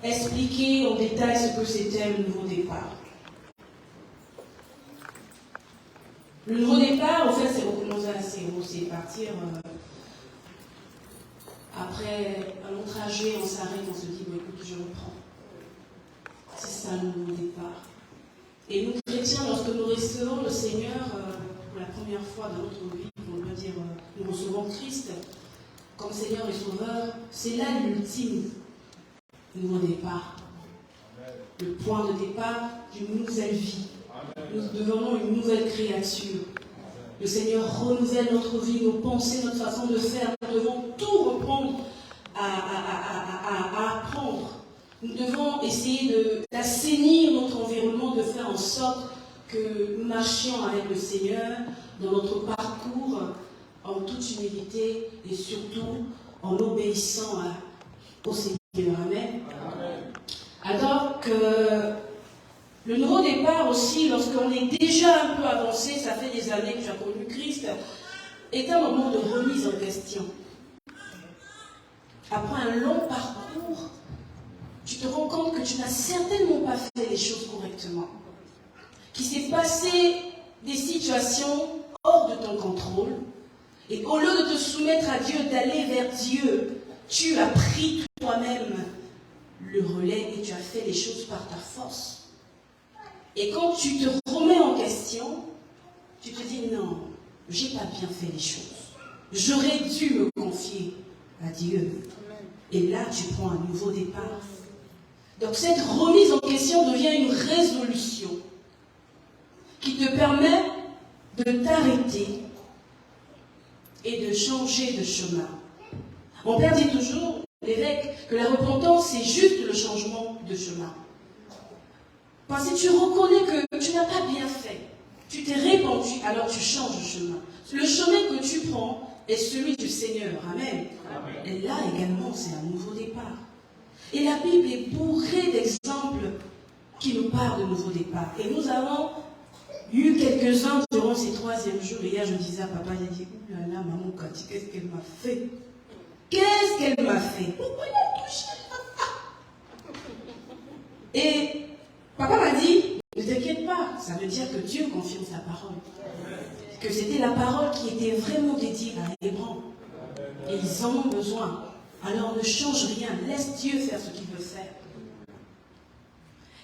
expliquer en détail ce que c'était le nouveau départ. Le nouveau départ, en fait, c'est partir après un long trajet, on s'arrête, on se dit, bon, écoute, je reprends. C'est ça le nouveau départ. Et nous, chrétiens, lorsque nous recevons le Seigneur pour la première fois dans notre vie, on doit dire, nous recevons Christ comme Seigneur et Sauveur, c'est là l'ultime nouveau départ. Le point de départ d'une nouvelle vie. Nous devenons une nouvelle créature. Le Seigneur renouvelle notre vie, nos pensées, notre façon de faire. Nous devons tout reprendre à apprendre. Nous devons essayer d'assainir notre environnement, de faire en sorte que nous marchions avec le Seigneur dans notre parcours en toute humilité et surtout en obéissant au Seigneur. Amen. Alors que le nouveau départ aussi, lorsqu'on est déjà un peu avancé, ça fait des années que tu as connu Christ, est un moment de remise en question. Après un long parcours, tu te rends compte que tu n'as certainement pas fait les choses correctement. Qu'il s'est passé des situations hors de ton contrôle. Et au lieu de te soumettre à Dieu, d'aller vers Dieu, tu as pris toi-même le relais et tu as fait les choses par ta force. Et quand tu te remets en question, tu te dis non, j'ai pas bien fait les choses. J'aurais dû me confier à Dieu. Et là, tu prends un nouveau départ. Donc cette remise en question devient une résolution qui te permet de t'arrêter et de changer de chemin. Mon père dit toujours, l'évêque, que la repentance, c'est juste le changement de chemin. Parce que tu reconnais que tu n'as pas bien fait. Tu t'es répandu, alors tu changes de chemin. Le chemin que tu prends est celui du Seigneur. Amen. Amen. Et là également, c'est un nouveau départ. Et la Bible est bourrée d'exemples qui nous parlent de nouveau départ. Et nous avons eu quelques-uns durant ces 3e jours. Et hier, je disais à papa, j'ai dit, ouh là là, maman Cathy, qu'est-ce qu'elle m'a fait? Qu'est-ce qu'elle m'a fait? Pourquoi elle a touché? Et papa m'a dit, ne t'inquiète pas, ça veut dire que Dieu confirme sa parole. Que c'était la parole qui était vraiment dédiée à Hébron. Et ils en ont besoin. Alors ne change rien, laisse Dieu faire ce qu'il veut faire.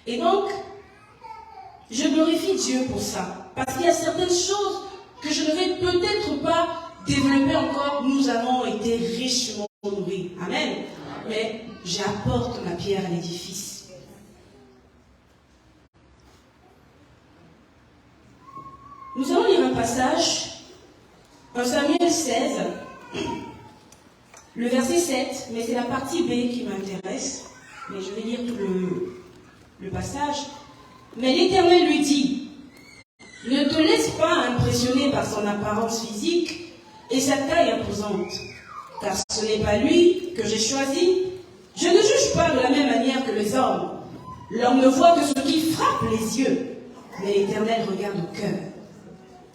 Et donc, je glorifie Dieu pour ça. Parce qu'il y a certaines choses que je ne vais peut-être pas développer encore. Nous avons été richement nourris. Amen. Mais j'apporte ma pierre à l'édifice. Nous allons lire un passage, 1 Samuel 16, le verset 7, mais c'est la partie B qui m'intéresse. Mais je vais lire tout le passage. Mais l'Éternel lui dit, ne te laisse pas impressionner par son apparence physique et sa taille imposante, car ce n'est pas lui que j'ai choisi. Je ne juge pas de la même manière que les hommes. L'homme ne voit que ce qui frappe les yeux, mais l'Éternel regarde au cœur.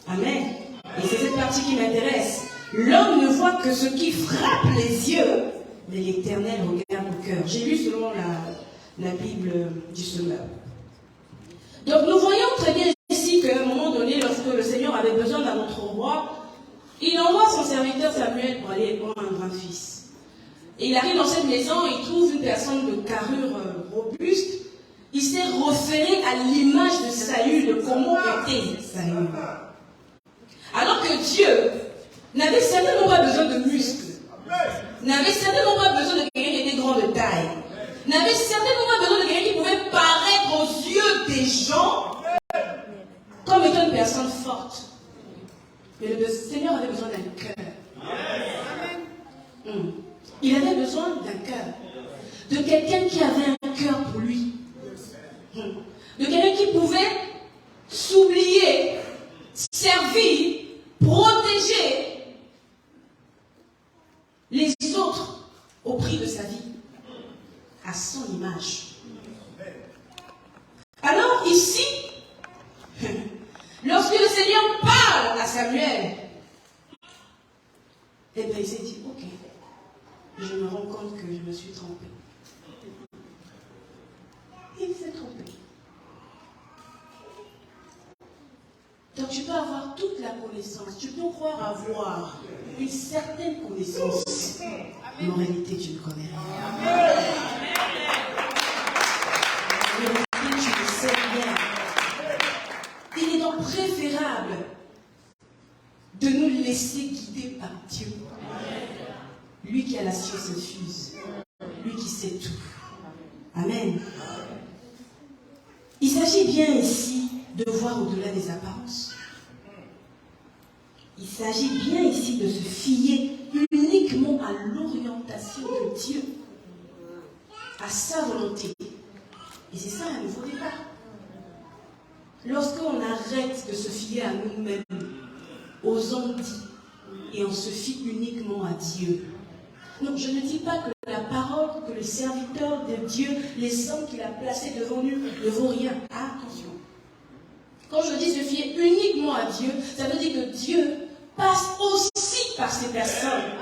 Amen. Et c'est cette partie qui m'intéresse. L'homme ne voit que ce qui frappe les yeux, mais l'Éternel regarde au cœur. J'ai lu selon la Bible du Semeur. Donc nous voyons très bien ici qu'à un moment donné, lorsque le Seigneur avait besoin d'un autre roi, il envoie son serviteur Samuel pour aller prendre un grand fils. Et il arrive dans cette maison, il trouve une personne de carrure robuste. Il s'est référé à l'image de Saül, de comment était Saül. Alors que Dieu n'avait certainement pas besoin de muscles, n'avait certainement pas besoin de quelqu'un qui était grand de taille, n'avait certainement pas besoin de quelqu'un qui pouvait paraître aux yeux des gens comme étant une personne forte. Mais le Seigneur avait besoin d'un cœur. Il avait besoin d'un cœur. De quelqu'un qui avait un cœur pour lui. De quelqu'un qui pouvait s'oublier, servir, protéger les autres au prix de sa vie, à son image. Alors ici, lorsque le Seigneur parle à Samuel, eh bien il s'est dit, ok, je me rends compte que je me suis trompé. toute la connaissance. Tu peux croire avoir une certaine connaissance, mais en réalité, tu ne connais rien. En réalité, tu ne sais rien. Il est donc préférable de nous laisser guider par Dieu. Lui qui a la science infuse. Lui qui sait tout. Amen. Il s'agit bien ici de voir au-delà des apparences. Il s'agit bien ici de se fier uniquement à l'orientation de Dieu, à sa volonté. Et c'est ça un nouveau départ. Lorsqu'on arrête de se fier à nous-mêmes, aux hommes dits, et on se fie uniquement à Dieu. Non, je ne dis pas que la parole, que le serviteur de Dieu, les hommes qu'il a placés devant nous, ne vaut rien. Attention. Quand je dis se fier uniquement à Dieu, ça veut dire que Dieu passe aussi par ces personnes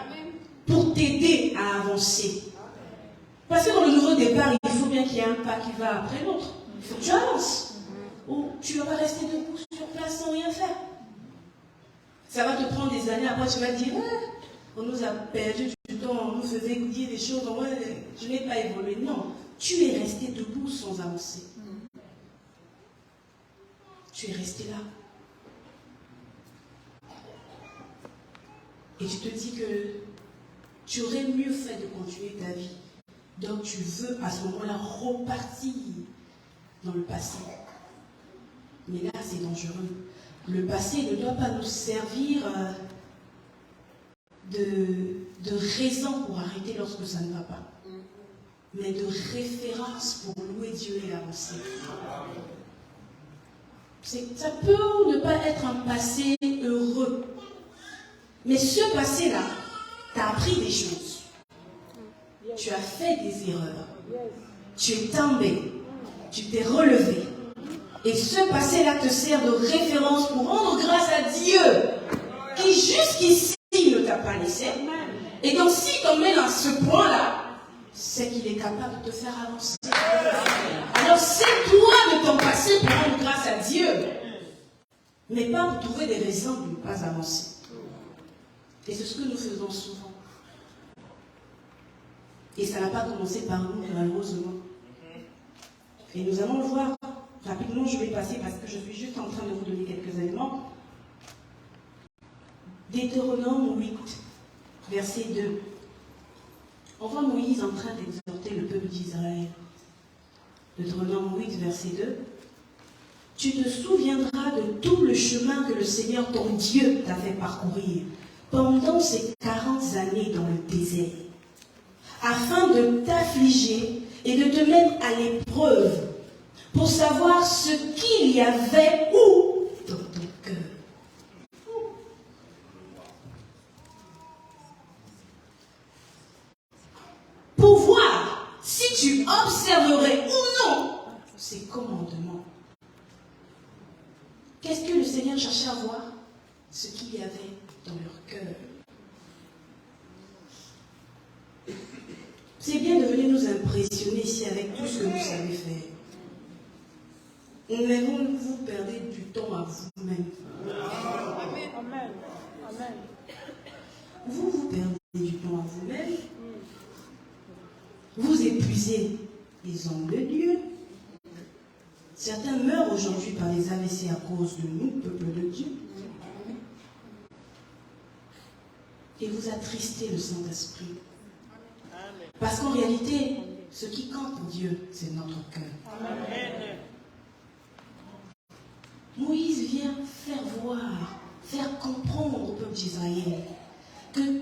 pour t'aider à avancer. Parce que dans le nouveau départ, il faut bien qu'il y ait un pas qui va après l'autre. Il faut que tu avances. Ou tu ne vas pas rester debout sur place sans rien faire. Ça va te prendre des années, après tu vas te dire, on nous a perdu du temps, on nous faisait dire des choses, je n'ai pas évolué. Non, tu es resté debout sans avancer. Tu es resté là. Et tu te dis que tu aurais mieux fait de continuer ta vie. Donc tu veux à ce moment-là repartir dans le passé. Mais là, c'est dangereux. Le passé ne doit pas nous servir de raison pour arrêter lorsque ça ne va pas. Mais de référence pour louer Dieu et avancer. Ça peut ne pas être un passé heureux. Mais ce passé-là t'a appris des choses. Tu as fait des erreurs. Tu es tombé. Tu t'es relevé. Et ce passé-là te sert de référence pour rendre grâce à Dieu qui jusqu'ici ne t'a pas laissé. Et donc s'il t'emmène à ce point-là, c'est qu'il est capable de te faire avancer. Alors c'est toi de ton passé pour rendre grâce à Dieu. Mais pas pour trouver des raisons de ne pas avancer. Et c'est ce que nous faisons souvent. Et ça n'a pas commencé par nous, malheureusement. Et nous allons le voir. Rapidement, je vais passer parce que je suis juste en train de vous donner quelques éléments. Deutéronome 8, verset 2. On voit Moïse en train d'exhorter le peuple d'Israël. Deutéronome 8, verset 2. Tu te souviendras de tout le chemin que le Seigneur ton Dieu t'a fait parcourir pendant ces 40 années dans le désert, afin de t'affliger et de te mettre à l'épreuve, pour savoir ce qu'il y avait où dans ton cœur. Pour voir si tu observerais ou non ces commandements. Qu'est-ce que le Seigneur cherchait à voir? Ce qu'il y avait dans leur cœur. C'est bien de venir nous impressionner ici avec tout ce que vous savez faire. Mais vous perdez du temps à vous-même. Amen. Amen. Vous perdez du temps à vous-même. Vous épuisez les hommes de Dieu. Certains meurent aujourd'hui par les AVC à cause de nous, peuple de Dieu. Et vous attristez le Saint-Esprit. Parce qu'en réalité, ce qui compte pour Dieu, c'est notre cœur. Amen. Moïse vient faire voir, faire comprendre au peuple d'Israël que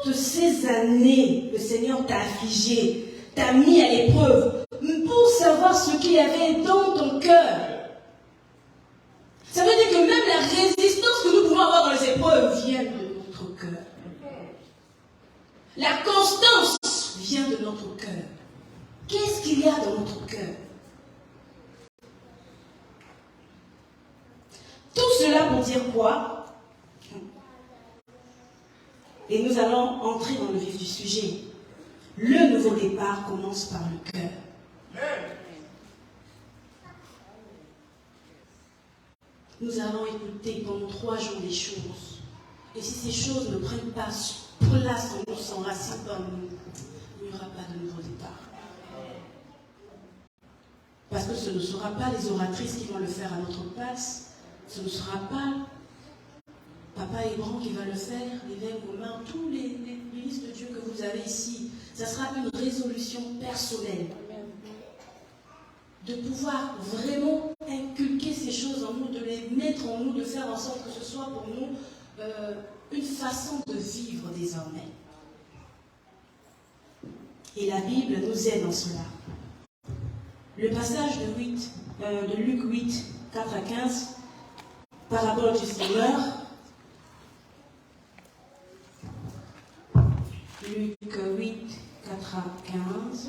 toutes ces années, le Seigneur t'a affligé, t'a mis à l'épreuve pour savoir ce qu'il y avait dans ton cœur. Ça veut dire que même la résistance que nous pouvons avoir dans les épreuves vient de notre cœur. La constance vient de notre cœur. Qu'est-ce qu'il y a dans notre cœur? Tout cela pour dire quoi? Et nous allons entrer dans le vif du sujet. Le nouveau départ commence par le cœur. Nous avons écouté pendant 3 jours les choses. Et si ces choses ne prennent pas place en nous, s'enracinent dans nous, il n'y aura pas de nouveau départ. Parce que ce ne sera pas les oratrices qui vont le faire à notre place. Ce ne sera pas Papa Hébron qui va le faire, l'évêque Romain, tous les ministres de Dieu que vous avez ici. Ça sera une résolution personnelle. De pouvoir vraiment inculquer ces choses en nous, de les mettre en nous, de faire en sorte que ce soit pour nous une façon de vivre désormais. Et la Bible nous aide en cela. Le passage de Luc 8, 4 à 15, parabole du Seigneur. Luc 8, 4 à 15.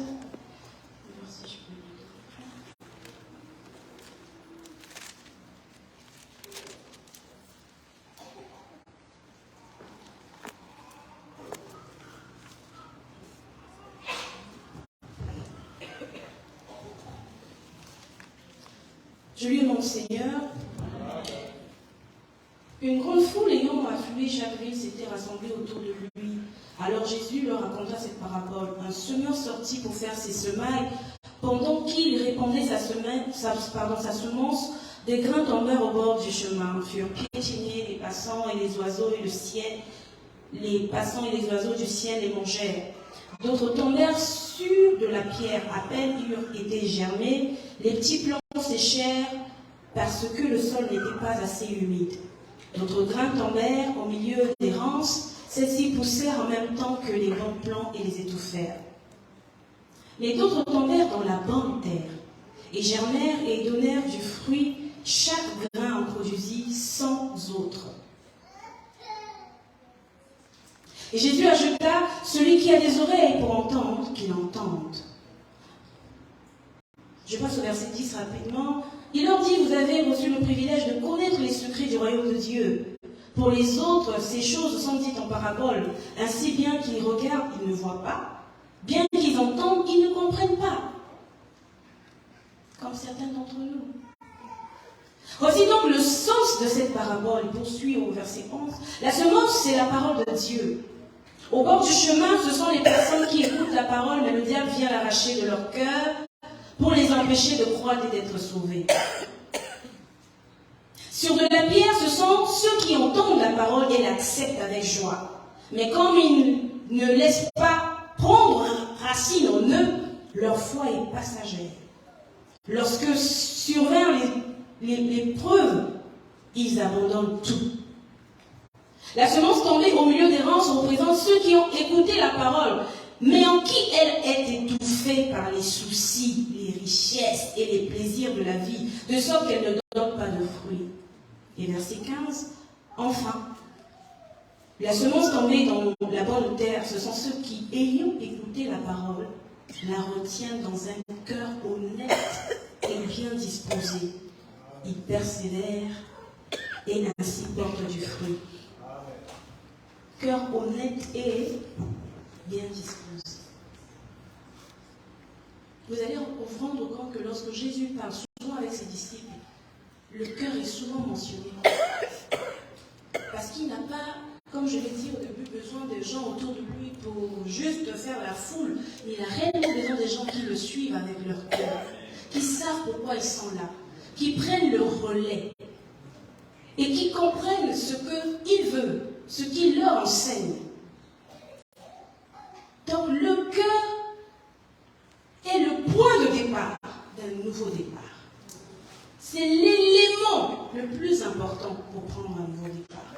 Je lui mon Seigneur. Une grande foule ayant afflué chaque ville s'était rassemblée autour de lui. Alors Jésus leur raconta cette parabole. Un semeur sortit pour faire ses semailles. Pendant qu'il répandait sa semence, des grains tombèrent au bord du chemin, furent piétinés les passants et les oiseaux et le ciel. Les passants et les oiseaux du ciel les mangèrent. D'autres tombèrent sur de la pierre, à peine eurent été germés, les petits plants séchèrent parce que le sol n'était pas assez humide. D'autres grains tombèrent au milieu des rances, celles-ci poussèrent en même temps que les bons plants et les étouffèrent. Mais d'autres tombèrent dans la bonne terre, et germèrent et donnèrent du fruit, chaque grain en produisit 100 autres. Et Jésus ajouta, celui qui a des oreilles pour entendre, qu'il entende. Je passe au verset 10 rapidement. Il leur dit, vous avez reçu le privilège de connaître les secrets du royaume de Dieu. Pour les autres, ces choses sont dites en parabole. Ainsi bien qu'ils regardent, ils ne voient pas. Bien qu'ils entendent, ils ne comprennent pas. Comme certains d'entre nous. Voici donc le sens de cette parabole. Il poursuit au verset 11. La semence, c'est la parole de Dieu. Au bord du chemin, ce sont les personnes qui écoutent la parole, mais le diable vient l'arracher de leur cœur pour les empêcher de croire et d'être sauvés. Sur de la pierre, ce sont ceux qui entendent la parole et l'acceptent avec joie. Mais comme ils ne laissent pas prendre racine en eux, leur foi est passagère. Lorsque survint l'épreuve, ils abandonnent tout. La semence tombée au milieu des rances représente ceux qui ont écouté la parole, mais en qui elle est étouffée par les soucis, les richesses et les plaisirs de la vie, de sorte qu'elle ne donne pas de fruits. Et verset 15, enfin, la semence tombée dans la bonne terre, ce sont ceux qui, ayant écouté la parole, la retiennent dans un cœur honnête et bien disposé. Ils persévèrent et ainsi portent du fruit. Cœur honnête et bien disposé. Vous allez vous rendre compte que lorsque Jésus parle souvent avec ses disciples, le cœur est souvent mentionné. Parce qu'il n'a pas, comme je l'ai dit au début, besoin de gens autour de lui pour juste faire la foule. Il a réellement besoin des gens qui le suivent avec leur cœur, qui savent pourquoi ils sont là, qui prennent le relais et qui comprennent ce qu'il veut, ce qu'il leur enseigne. Donc le cœur est le point de départ d'un nouveau départ. C'est l'élément le plus important pour prendre un nouveau départ.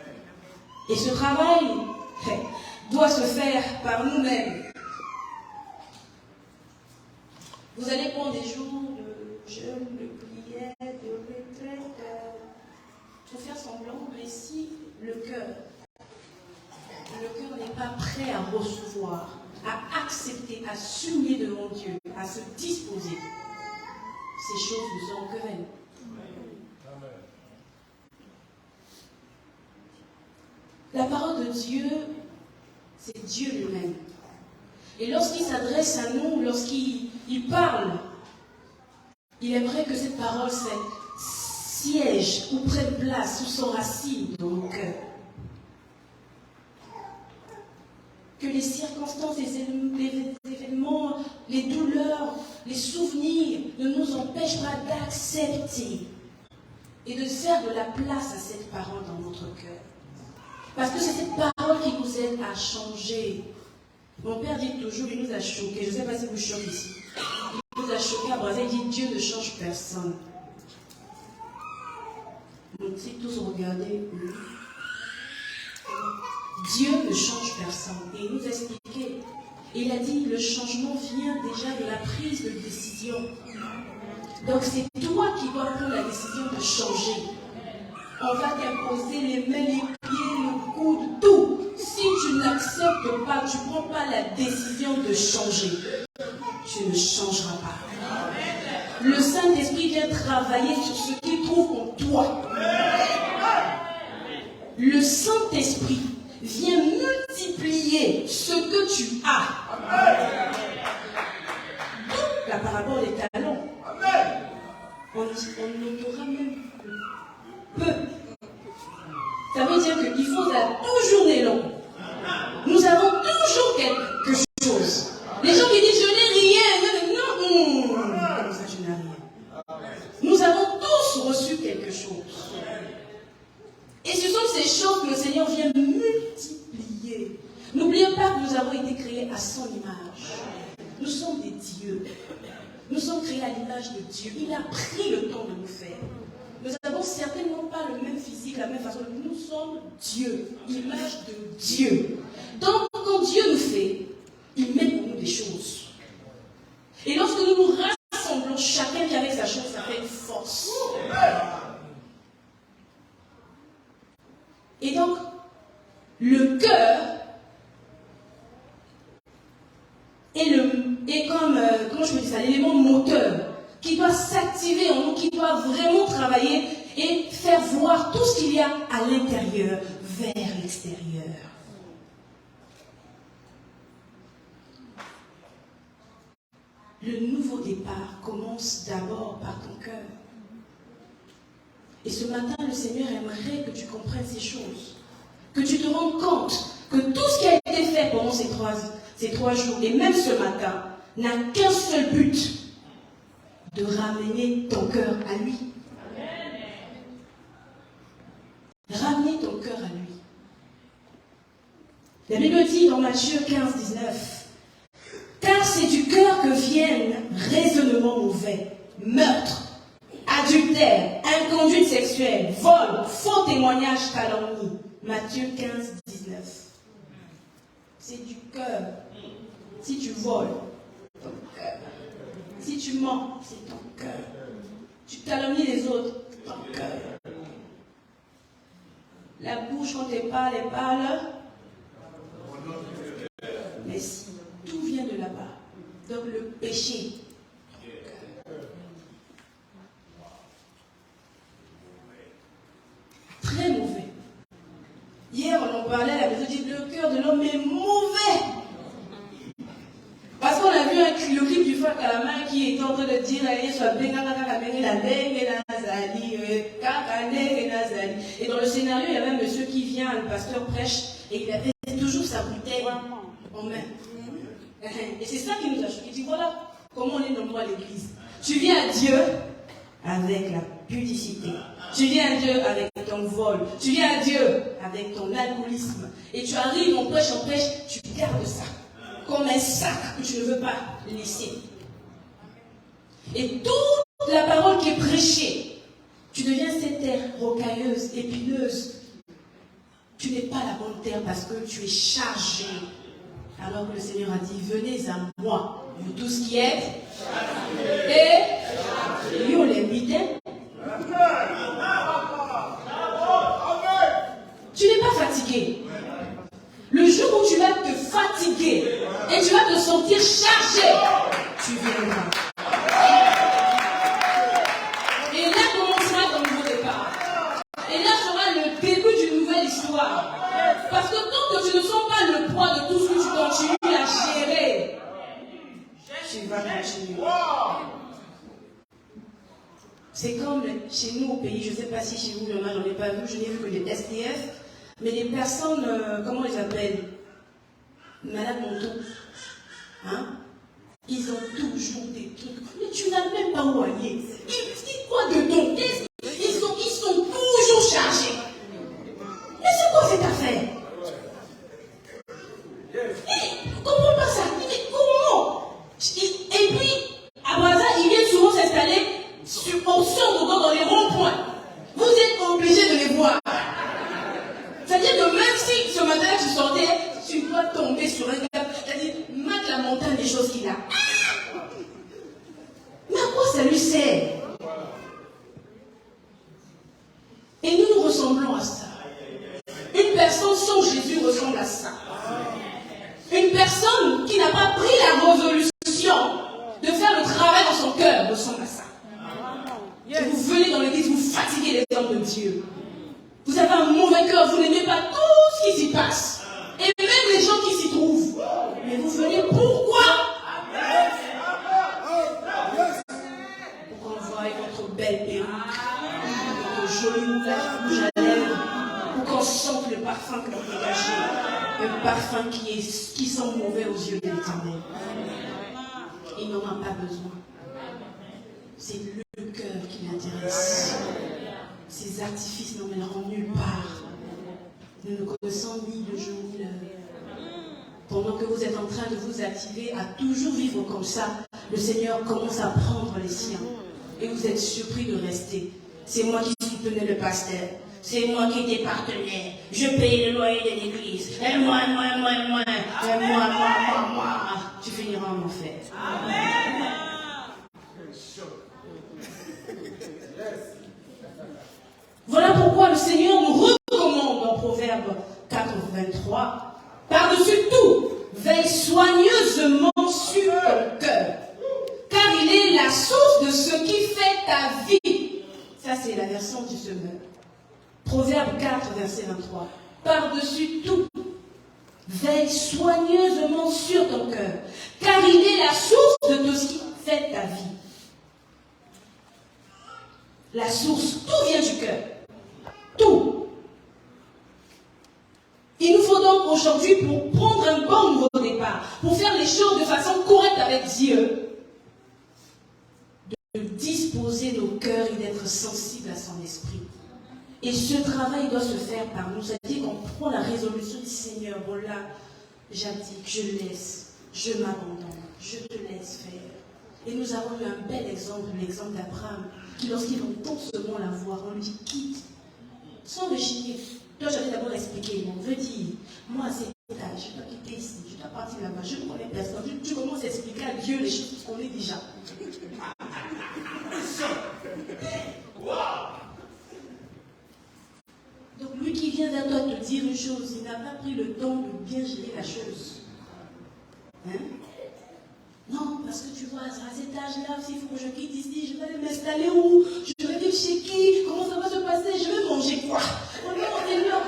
Et ce travail doit se faire par nous-mêmes. Vous allez prendre des jours de jeûne, de prière, de retraite, pour faire semblant, mais si le cœur n'est pas prêt à recevoir, à accepter, à s'unir devant Dieu, à se disposer, ces choses ne sont que vaines. La parole de Dieu, c'est Dieu lui-même. Et lorsqu'il s'adresse à nous, lorsqu'il parle, il aimerait que cette parole siège ou prenne place ou s'enracine dans nos cœurs. Que les circonstances, les événements, les douleurs, les souvenirs ne nous empêchent pas d'accepter et de faire de la place à cette parole dans notre cœur. Parce que c'est cette parole qui nous aide à changer. Mon père dit toujours, il nous a choqués. Je ne sais pas si vous choquez ici. Il nous a choqués à Brazil. Il dit, Dieu ne change personne. Donc si tous regardez, Dieu ne change personne. Et il nous a expliqué. Il a dit, le changement vient déjà de la prise de décision. Donc c'est toi qui dois prendre la décision de changer. On va t'imposer les mains, les pieds, le coude, tout. Si tu n'acceptes pas, tu ne prends pas la décision de changer, tu ne changeras pas. Le Saint-Esprit vient travailler sur ce qu'il trouve en toi. Le Saint-Esprit vient multiplier ce que tu as. La parabole des talents. On n'aura même peu. Ça veut dire qu'il faut toujours des longs. Nous avons toujours quelque chose. Les gens qui disent je n'ai rien, non, comme ça je n'ai rien. Nous avons tous reçu quelque chose. Et ce sont ces choses que le Seigneur vient multiplier. N'oubliez pas que nous avons été créés à son image. Nous sommes des dieux. Nous sommes créés à l'image de Dieu. Il a pris le temps de nous faire. Nous n'avons certainement pas le même physique, la même façon. Nous sommes Dieu, image de Dieu. Donc, quand Dieu nous fait, il met pour nous des choses. Et lorsque nous nous rassemblons, chacun qui avec sa chose, ça fait une force. Et donc, le cœur est comme, comment je peux dire ça, l'élément moteur qui doit s'activer en nous, qui doit vraiment travailler et faire voir tout ce qu'il y a à l'intérieur vers l'extérieur. Le nouveau départ commence d'abord par ton cœur. Et ce matin, le Seigneur aimerait que tu comprennes ces choses. Que tu te rendes compte que tout ce qui a été fait pendant ces trois jours, et même ce matin, n'a qu'un seul but: de ramener ton cœur à lui. Ramener ton cœur à lui. La Bible dit dans Matthieu 15, 19, car c'est du cœur que viennent raisonnements mauvais, meurtre, adultère, inconduite sexuelle, vol, faux témoignage, calomnie. Matthieu 15, 19. C'est du cœur. Si tu voles, ton cœur. Si tu mens, c'est ton cœur. Tu calomnies les autres, ton cœur. La bouche, quand elle parle, mais si tout vient de là-bas, donc le péché, très mauvais. Hier, on en parlait à la maison, dit le cœur de l'homme est mauvais. Parce qu'on a vu le clip du frère Kalama qui est en train de dire et dans le scénario, il y avait un monsieur qui vient, le pasteur prêche, et il avait toujours sa bouteille en main. Et c'est ça qui nous a choqué. Il dit voilà comment on est nombreux à l'église. Tu viens à Dieu avec la pudicité. Tu viens à Dieu avec ton vol. Tu viens à Dieu avec ton alcoolisme. Et tu arrives, on prêche, tu gardes ça comme un sac que tu ne veux pas laisser. Et toute la parole qui est prêchée, tu deviens cette terre rocailleuse, épineuse. Tu n'es pas la bonne terre parce que tu es chargé. Alors que le Seigneur a dit, venez à moi, vous tous qui êtes, et lui on les mitait. Tu n'es pas fatigué. Le jour où tu vas te fatiguer et tu vas te sentir chargé, tu viendras. Et là commencera ton nouveau départ. Et là sera le début d'une nouvelle histoire. Parce que tant que tu ne sens pas le poids de tout ce que tu continues à gérer, tu vas continuer. C'est comme chez nous au pays, je ne sais pas si chez vous il y en a, j'en ai pas vu, je n'ai vu que les SDF, mais les personnes, comment on les appelle? Malades mentaux. Hein? Ils ont toujours des trucs. Mais tu n'as même pas où aller. Ils disent quoi de ton test? Ils sont toujours chargés. Mais c'est quoi cette affaire? Comment pas ça? Comment? Et puis, à Baza, ils viennent souvent s'installer au centre dans les ronds-points. Vous êtes obligés de les voir. C'est-à-dire que même si ce matin tu sortais, tu dois tomber sur un gars, c'est-à-dire, mate la montagne des choses qu'il a. Mais à quoi ça lui sert? Et nous ressemblons à ça. Une personne sans Jésus ressemble à ça. Une personne qui n'a pas pris la résolution de faire le travail dans son cœur ressemble à ça. Et vous venez dans l'église, vous fatiguez les hommes de Dieu. Vous avez un mauvais cœur, vous n'aimez pas tout ce qui s'y passe. Et même les gens qui s'y trouvent. Mais vous venez pourquoi? Pour qu'on voie votre belle perruque, votre joli rouge à lèvres, pour qu'on sente le parfum que vous dégagez. Un parfum qui sent mauvais aux yeux de l'Éternel. Il n'en a pas besoin. C'est le cœur qui l'intéresse. Ces artifices n'emmèneront nulle part. Nous ne connaissons ni le jour ni l'heure. Pendant que vous êtes en train de vous activer à toujours vivre comme ça, le Seigneur commence à prendre les siens. Et vous êtes surpris de rester. C'est moi qui soutenais le pasteur. C'est moi qui étais partenaire. Je payais le loyer de l'église. Et moi. Tu finiras en enfer. Amen. Voilà pourquoi le Seigneur nous recommande en Proverbe 4, 23, par-dessus tout, veille soigneusement sur ton cœur, car il est la source de ce qui fait ta vie. Ça, c'est la version du Semeur. Proverbe 4, verset 23. Par-dessus tout, veille soigneusement sur ton cœur, car il est la source de tout ce qui fait ta vie. La source, tout vient du cœur. Tout. Il nous faut donc aujourd'hui, pour prendre un bon nouveau départ, pour faire les choses de façon correcte avec Dieu, de disposer nos cœurs et d'être sensibles à son esprit. Et ce travail doit se faire par nous. C'est-à-dire qu'on prend la résolution du Seigneur. Voilà, j'abdique, je laisse, je m'abandonne, je te laisse faire. Et nous avons eu un bel exemple, l'exemple d'Abraham, qui lorsqu'il entend seulement la voix, on lui dit quitte, sans rechigner. Toi, j'allais d'abord expliquer, on veut dire, moi à cet âge, je dois quitter ici, je dois partir là-bas, je ne connais personne. Tu commences à expliquer à Dieu les choses qu'on connaît déjà. Donc lui qui vient vers toi te dire une chose, il n'a pas pris le temps de bien gérer la chose. Hein? Non, parce que tu vois, à cet âge-là, s'il faut que je quitte ici, je vais m'installer où? Je vais vivre chez qui? Comment ça va se passer? Je vais manger quoi? Oh non, Seigneur,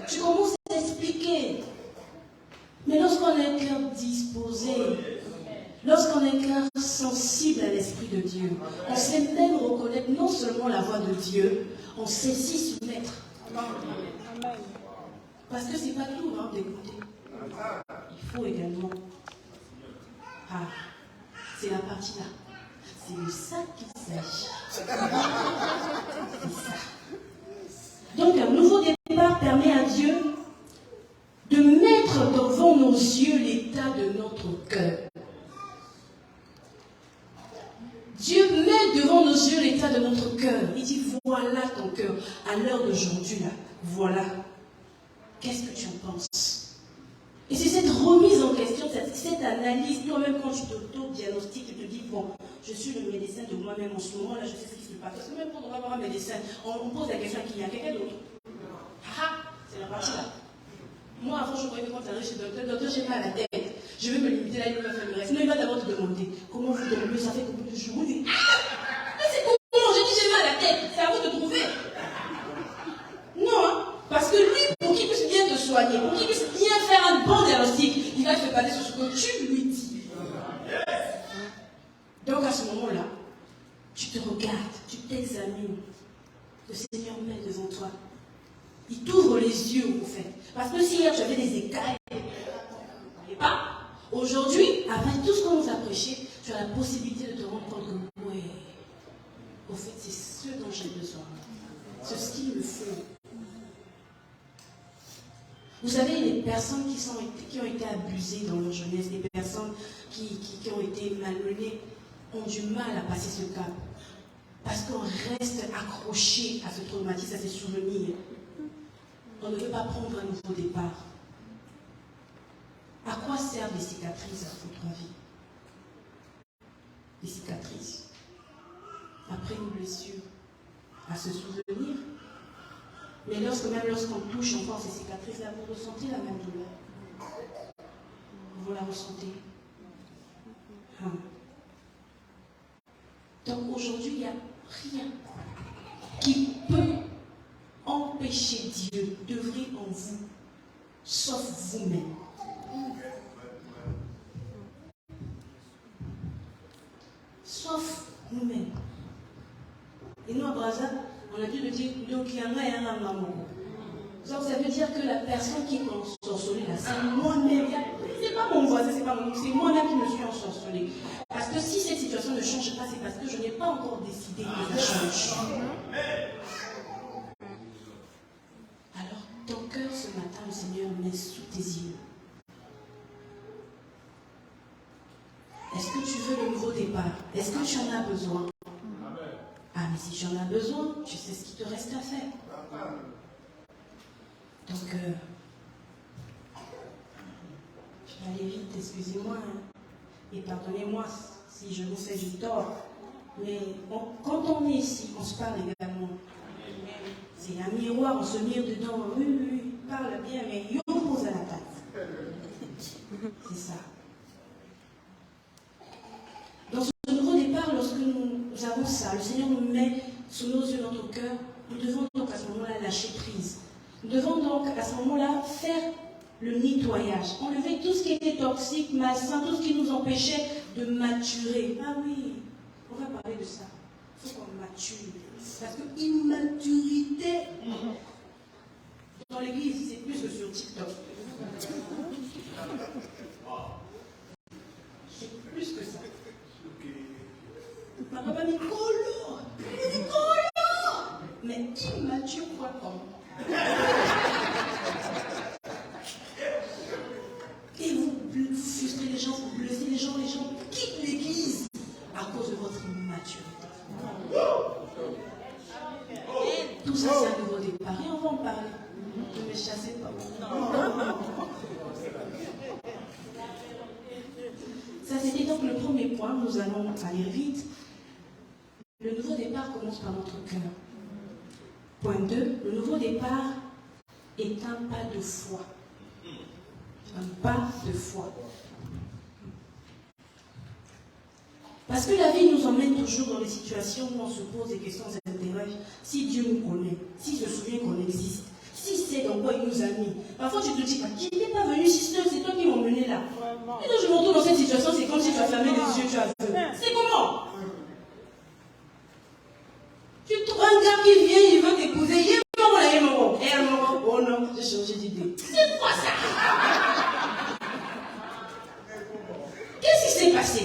tu commences à expliquer. Mais lorsqu'on a un cœur disposé, lorsqu'on a un cœur sensible à l'Esprit de Dieu, on sait même reconnaître non seulement la voix de Dieu, on sait s'y soumettre. Parce que c'est pas tout hein, d'écouter. Il faut également. Ah, c'est la partie là. C'est de ça qu'il s'agit. C'est ça. Donc un nouveau départ permet à Dieu de mettre devant nos yeux l'état de notre cœur. Dieu met devant nos yeux l'état de notre cœur. Il dit, voilà ton cœur. À l'heure d'aujourd'hui, là, voilà. Qu'est-ce que tu en penses? Et c'est cette remise en question, cette analyse, toi-même quand tu t'auto-diagnostiques, tu te dis, bon, je suis le médecin de moi-même en ce moment, là, je sais ce qui se passe. Parce que même quand on va voir un médecin, on pose la question qu'il y a quelqu'un d'autre. Ah, c'est la partie là. Moi, avant, je croyais que quand tu arrives chez le docteur, j'ai mal à la tête. Je vais me limiter là, il va faire le reste. Sinon, il va d'abord te demander comment vous dormez, ça fait combien de jours. On dit, ah, mais c'est comment? J'ai dit, j'ai mal à la tête. C'est à vous de trouver. Non, hein, parce que lui, pour qu'il puisse bien te soigner, pour qu'il puisse bien faire un bon diagnostic, il va te baser sur ce que tu lui dis. Donc, à ce moment-là, tu te regardes, tu t'examines. Le Seigneur met devant toi. Il t'ouvre les yeux, au fait. Parce que si hier tu avais des écailles, et pas, aujourd'hui, après tout ce qu'on nous a prêché, tu as la possibilité de te rendre compte que, ouais, au fait, c'est ce dont j'ai besoin. C'est ce qu'il me faut. Vous savez, les personnes qui ont été abusées dans leur jeunesse, les personnes qui ont été malmenées, ont du mal à passer ce cap. Parce qu'on reste accroché à ce traumatisme, à ces souvenirs. On ne veut pas prendre un nouveau départ. À quoi servent les cicatrices à votre avis? Les cicatrices. Après une blessure, à se souvenir. Mais lorsqu'on touche encore ces cicatrices-là, vous ressentez la même douleur. Vous la ressentez. Donc aujourd'hui, il n'y a rien qui peut empêcher Dieu d'œuvrer en vous, sauf vous-même. Sauf nous-mêmes. Et nous, à Brazza, on a dû le dire, donc il y en a et un amour. Donc ça veut dire que la personne qui m'ensorcelait là, c'est moi-même. C'est pas mon voisin, c'est pas mon, c'est moi-même qui me suis ensorcelée. Parce que si cette situation ne change pas, c'est parce que je n'ai pas encore décidé que ça change. Alors, ton cœur ce matin, le Seigneur met sous tes yeux. Est-ce que tu veux le nouveau départ? Est-ce que tu en as besoin? Ah, mais si tu en as besoin, tu sais ce qu'il te reste à faire. Donc, je vais aller vite, excusez-moi, et pardonnez-moi si je vous fais du tort. Mais quand on est ici, on se parle également. C'est un miroir, on se mire dedans. Oui, parle bien, mais yo pose à la tête. C'est ça. Dans ce nouveau départ, lorsque nous avons ça, le Seigneur nous met sous nos yeux notre cœur, nous devons donc à ce moment-là lâcher prise. Nous devons donc à ce moment-là faire le nettoyage, enlever tout ce qui était toxique, malsain, tout ce qui nous empêchait de maturer. Ah oui, on va parler de ça. Il faut qu'on mature. Parce que immaturité, dans l'église, c'est plus que sur TikTok. C'est plus que ça. Ma papa dit Colo, mais immature quoi comme. Et vous frustrez les gens, vous blessez les gens quittent l'église à cause de votre immaturité. Tout ça, c'est un nouveau départ. Et on va en parler. Ne me chassez pas. Ça, c'était donc le premier point. Nous allons aller vite. Le nouveau départ commence par notre cœur. Point 2. Le nouveau départ est un pas de foi. Un pas de foi. Parce que la vie nous emmène toujours dans des situations où on se pose des questions, on s'interroge. Si Dieu nous connaît, s'il se souvient qu'on existe, si c'est dans quoi il nous a mis. Parfois tu te dis, qui n'est pas venu, si c'est toi qui m'as mené là. Et quand je me retrouve dans cette situation, c'est comme si tu as fermé les yeux, tu as vu. C'est comment? Tu trouves un gars qui vient, il veut t'épouser, il est oh non, j'ai changé d'idée. C'est quoi ça? Qu'est-ce qui s'est passé?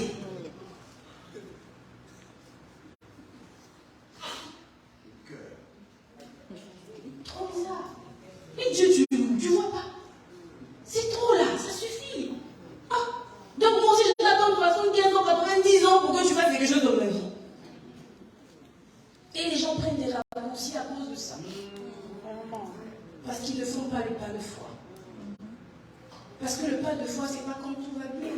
Trop bizarre. Mais Dieu, tu vois pas? C'est trop là, ça suffit. Ah, donc moi aussi je t'attends 75 ans, 90 ans pour que tu fasses quelque chose dans ma vie. Et les gens prennent des raccourcis à cause de ça. Parce qu'ils ne font pas le pas de foi. Parce que le pas de foi, c'est pas quand tout va bien.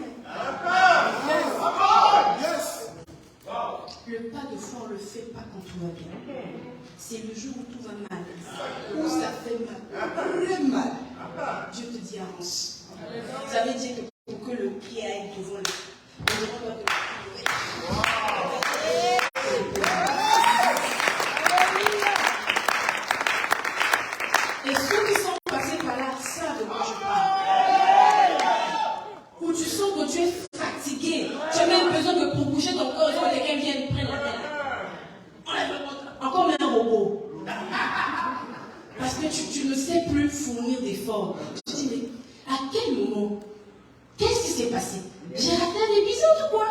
Le pas de foi, on ne le fait pas quand tout va bien. C'est le jour où tout va mal. Où ça fait mal. Le mal. Dieu te dit avance. Ça veut dire que pour que le pied aille devant le devant doit te trouver. Et ceux qui sont passés par là savent de quoi je parle. Où tu sens que tu es fatigué. Tu as même besoin que pour bouger ton corps, il faut que quelqu'un vienne prendre la tête. fort. Je dis, mais à quel moment? Qu'est-ce qui s'est passé? J'ai raté un épisode ou quoi?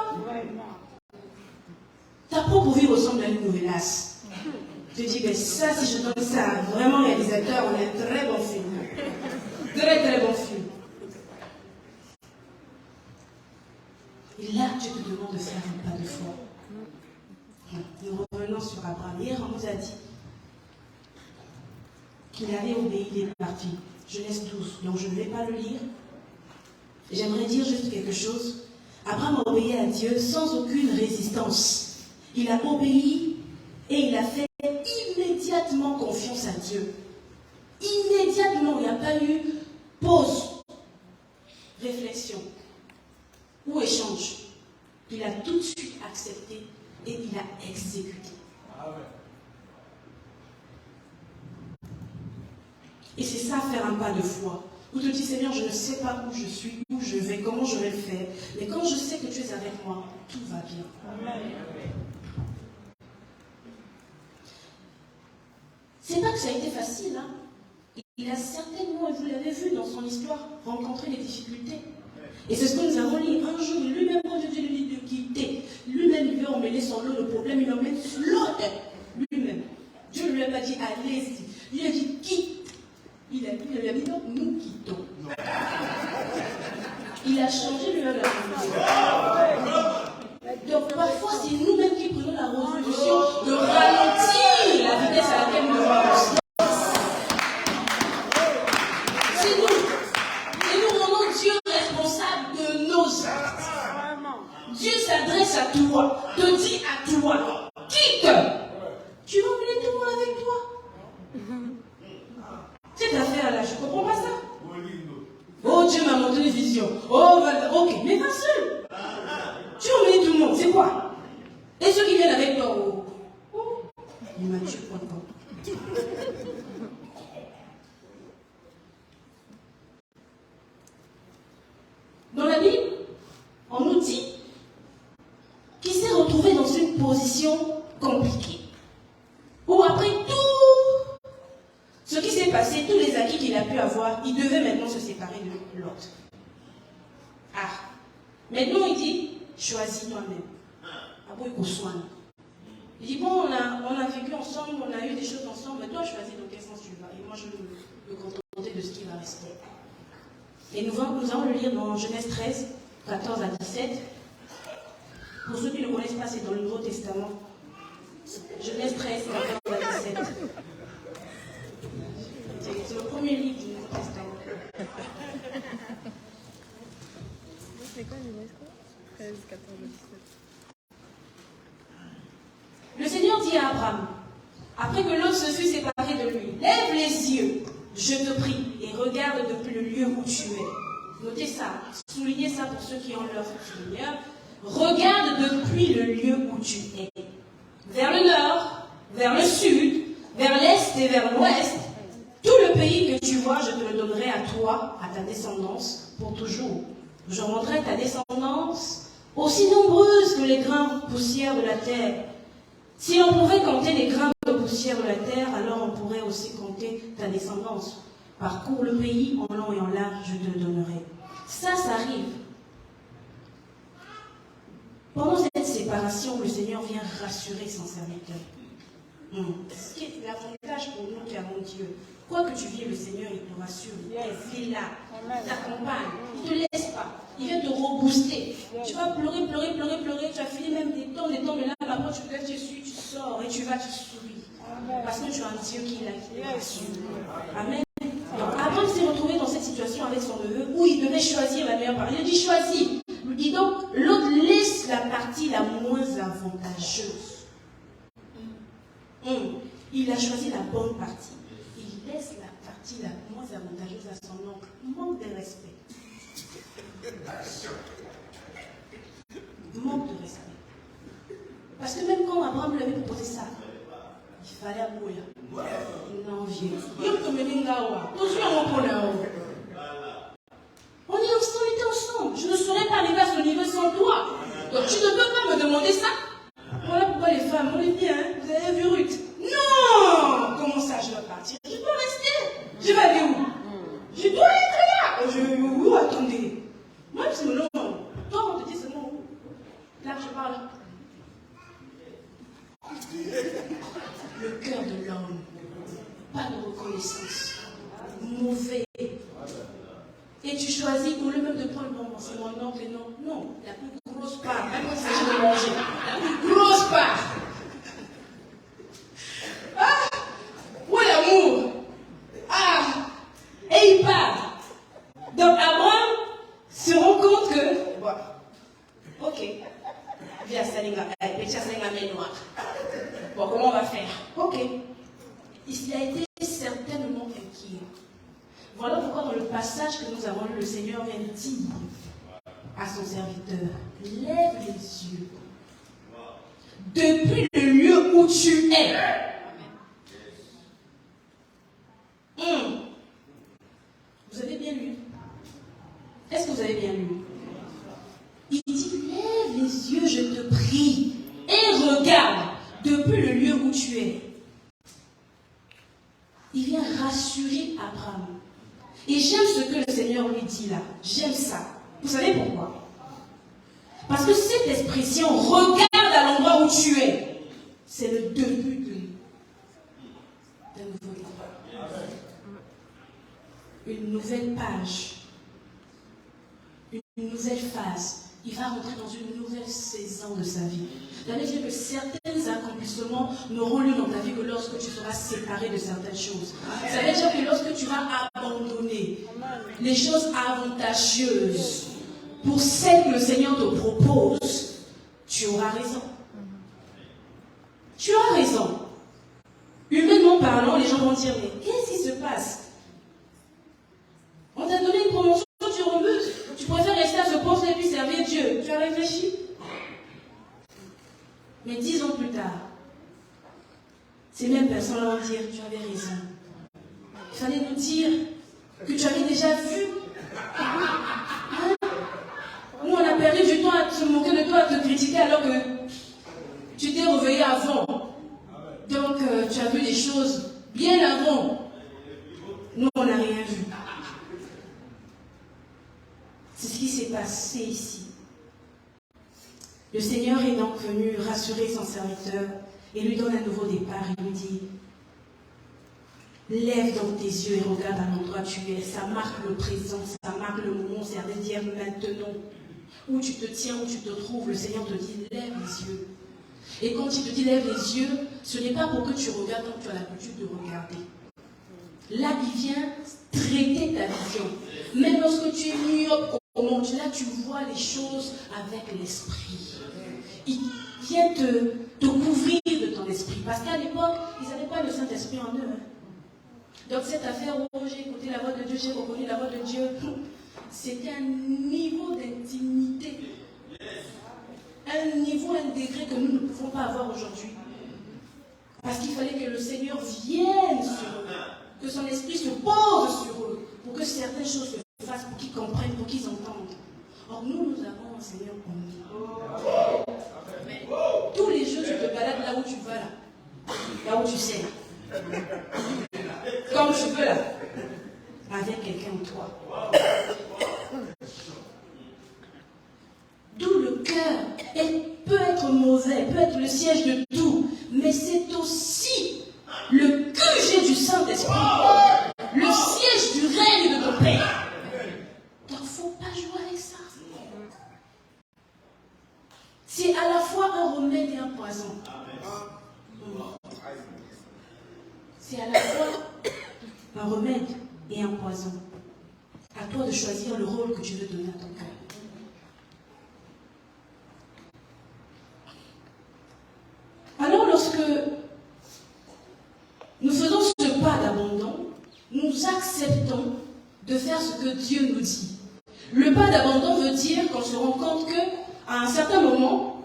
Ta propre vie ressemble à une novellasse. Je dis, mais ça, si je donne ça à vraiment réalisateur, on a un très bon film. Très très bon film. Et là, Dieu te demande de faire un pas de foi. Nous revenons sur Abraham. Hier, on nous a dit qu'il avait obéi, il est parti. Genèse 12. Donc, je ne vais pas le lire. J'aimerais dire juste quelque chose. Abraham a obéi à Dieu sans aucune résistance. Il a obéi et il a fait immédiatement confiance à Dieu. Immédiatement, il n'y a pas eu pause, réflexion ou échange. Il a tout de suite accepté et il a exécuté. Et c'est ça, faire un pas de foi. Où tu te dis, Seigneur, je ne sais pas où je suis, où je vais, comment je vais le faire. Mais quand je sais que tu es avec moi, tout va bien. Amen. C'est pas que ça a été facile, hein. Il a certainement, vous l'avez vu dans son histoire, rencontré des difficultés. Et c'est ce que nous avons lu. Un jour, lui-même, quand Dieu lui dit de quitter, lui-même lui a emmêlé son lot, le problème, il l'emmène sur l'autre. Lui-même. Dieu ne lui a pas dit, allez-y. Il a dit, quitte. Il lui a dit, non, nous quittons. Il a changé lui-même la résolution. Donc, parfois, c'est nous-mêmes qui prenons la résolution de ralentir la vitesse à laquelle nous avons. Dieu s'adresse à toi, te dit à toi, quitte. Tu vas emmener tout le monde avec toi. Cette affaire-là, je ne comprends pas ça. Oh, Dieu m'a montré une vision. Oh, ok, mais va seul. Tu emmènes tout le monde, c'est quoi? Et ceux qui viennent avec toi, il m'a tué point de temps. Dans la Bible, on nous dit qu'il s'est retrouvé dans une position compliquée. Où après tout ce qui s'est passé, tous les acquis qu'il a pu avoir, il devait maintenant se séparer de l'autre. Ah, maintenant il dit, choisis toi-même. Il dit, bon, on a vécu ensemble, on a eu des choses ensemble, mais toi choisis dans quel sens tu vas. Et moi je vais me contenter de ce qui va rester. Et nous allons le lire dans Genèse 13, 14 à 17. Pour ceux qui ne connaissent pas, c'est dans le Nouveau Testament. Genèse 13, 14 à 17. C'est le premier livre du Nouveau Testament. C'est quoi Genèse 13, 14 à 17. Le Seigneur dit à Abraham, après que l'autre se fut séparé de lui, lève les yeux, je te prie, et regarde depuis le lieu où tu es. Notez ça, soulignez ça pour ceux qui ont leur Seigneur. Regarde depuis le lieu où tu es. Vers le nord, vers le sud, vers l'est et vers l'ouest, tout le pays que tu vois, je te le donnerai à toi, à ta descendance, pour toujours. Je rendrai ta descendance aussi nombreuse que les grains de poussière de la terre. Si on pouvait compter les grains de poussière de la terre, alors on pourrait aussi compter ta descendance. Parcours le pays en long et en large, je te le donnerai. Ça arrive. Pendant cette séparation, le Seigneur vient rassurer son serviteur. Ce qui est l'avantage pour nous qui avons Dieu. Quoi que tu viennes, le Seigneur, il te rassure. Il est là, il t'accompagne, il ne te laisse pas. Il vient te rebooster. Tu vas pleurer, tu as fini même des temps, mais là, après tu te lèves, tu sors et tu vas, tu souris. Parce que tu as un Dieu qui te rassure. Amen. Donc, Abraham s'est retrouvé dans cette situation avec son neveu où il devait choisir la meilleure partie. Il a dit choisis. Il dit donc, l'autre laisse la partie la moins avantageuse. Il a choisi la bonne partie. Il laisse la partie la moins avantageuse à son oncle. Manque de respect. Manque de respect. Parce que même quand Abraham lui avait proposé ça, il fallait abouir. Non, vieux. On est ensemble. Je ne saurais pas arriver à ce niveau sans toi. Donc tu ne peux pas me demander ça. Voilà pourquoi les femmes, on est bien, hein? Vous avez vu Ruth? Non! Comment ça, je dois partir? Je peux rester. Je vais aller où? Je peux je parle. Le cœur de l'homme, pas de reconnaissance, mauvais. Et tu choisis, au lieu même de prendre, bon, c'est mon oncle, non, la plus grosse part, même quand il s'agit de manger, la plus grosse part. Ah, où est l'amour? Ah, et il part. Donc Abraham se rend compte que, bon, ok, viens, bon, comment on va faire? Ok. Il a été certainement inquiet. Voilà pourquoi dans le passage que nous avons lu, le Seigneur vient dire à son serviteur, lève les yeux depuis le lieu où tu es. Vous avez bien lu? Est-ce que vous avez bien lu? Il dit, lève les yeux, je te prie, et regarde depuis le lieu où tu es. Il vient rassurer Abraham. Et j'aime ce que le Seigneur lui dit là. J'aime ça. Vous savez pourquoi? Parce que cette expression, regarde à l'endroit où tu es, c'est le début d'un nouveau départ. Une nouvelle page. Une nouvelle phase. Il va rentrer dans une nouvelle saison de sa vie. Ça veut dire que certains accomplissements n'auront lieu dans ta vie que lorsque tu seras séparé de certaines choses. Ça veut dire que lorsque tu vas abandonner les choses avantageuses pour celles que le Seigneur te propose, tu auras raison. Tu as raison. Humainement parlant, les gens vont dire, mais qu'est-ce qui se passe? On t'a donné une promotion, tu refuses. Tu préfères rester à ce poste et puis servir Dieu. Tu as réfléchi? Mais 10 ans plus tard, ces mêmes personnes vont dire, tu avais raison. Il fallait nous dire que tu avais déjà vu. Hein? Nous, on a perdu du temps à se moquer de toi, à te critiquer alors que tu t'es réveillé avant. Donc, tu as vu des choses bien avant. Nous, on n'a rien vu. C'est ce qui s'est passé ici. Le Seigneur est donc venu rassurer son serviteur et lui donne un nouveau départ. Il lui dit, lève donc tes yeux et regarde à l'endroit où tu es. Ça marque le présent, ça marque le moment, c'est à dire maintenant. Où tu te tiens, où tu te trouves, le Seigneur te dit, lève les yeux. Et quand il te dit lève les yeux, ce n'est pas pour que tu regardes comme tu as l'habitude de regarder. Là, il vient traiter ta vision. Même lorsque tu es myope, là, tu vois les choses avec l'esprit. Il vient te couvrir de ton esprit. Parce qu'à l'époque, ils n'avaient pas le Saint-Esprit en eux. Hein. Donc cette affaire où j'ai écouté la voix de Dieu, j'ai reconnu la voix de Dieu, c'était un niveau d'intimité. Un niveau, un degré que nous ne pouvons pas avoir aujourd'hui. Parce qu'il fallait que le Seigneur vienne sur eux. Que son esprit se pose sur eux. Pour que certaines choses se fassent, pour qu'ils comprennent, pour qu'ils entendent. Or, nous avons un Seigneur pour nous. Mais tous les jours, tu te balades là où tu vas, là où tu sais. Comme tu veux, là. Avec quelqu'un en toi. D'où le cœur peut être mauvais, peut être le siège de tout. Mais c'est aussi le QG du Saint-Esprit. Le siège du règne de ton Père. Donc, il ne faut pas jouer avec ça. C'est à la fois un remède et un poison. C'est à la fois un remède et un poison. À toi de choisir le rôle que tu veux donner à ton cœur. Alors, lorsque nous faisons ce pas d'abandon, nous acceptons de faire ce que Dieu nous dit. Le pas d'abandon veut dire qu'on se rend compte qu'à un certain moment,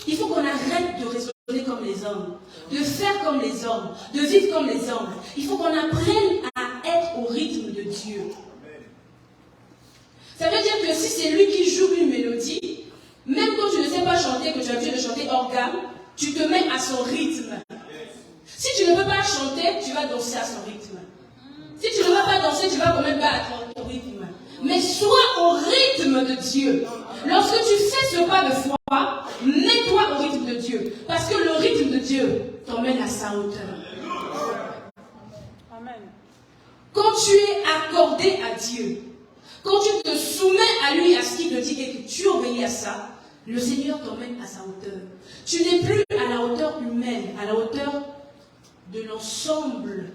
il faut qu'on arrête de raisonner comme les hommes, de faire comme les hommes, de vivre comme les hommes. Il faut qu'on apprenne à être au rythme de Dieu. Ça veut dire que si c'est lui qui joue une mélodie, même quand tu ne sais pas chanter, que tu as l'habitude de chanter hors gamme, tu te mets à son rythme. Si tu ne peux pas chanter, tu vas danser à son rythme. Si tu ne vas pas danser, tu vas quand même battre ton rythme. Mais sois au rythme de Dieu. Lorsque tu fais ce pas de foi, mets-toi au rythme de Dieu. Parce que le rythme de Dieu t'emmène à sa hauteur. Amen. Quand tu es accordé à Dieu, quand tu te soumets à lui, à ce qu'il te dit et que tu obéis à ça, le Seigneur t'emmène à sa hauteur. Tu n'es plus à la hauteur humaine, à la hauteur de l'ensemble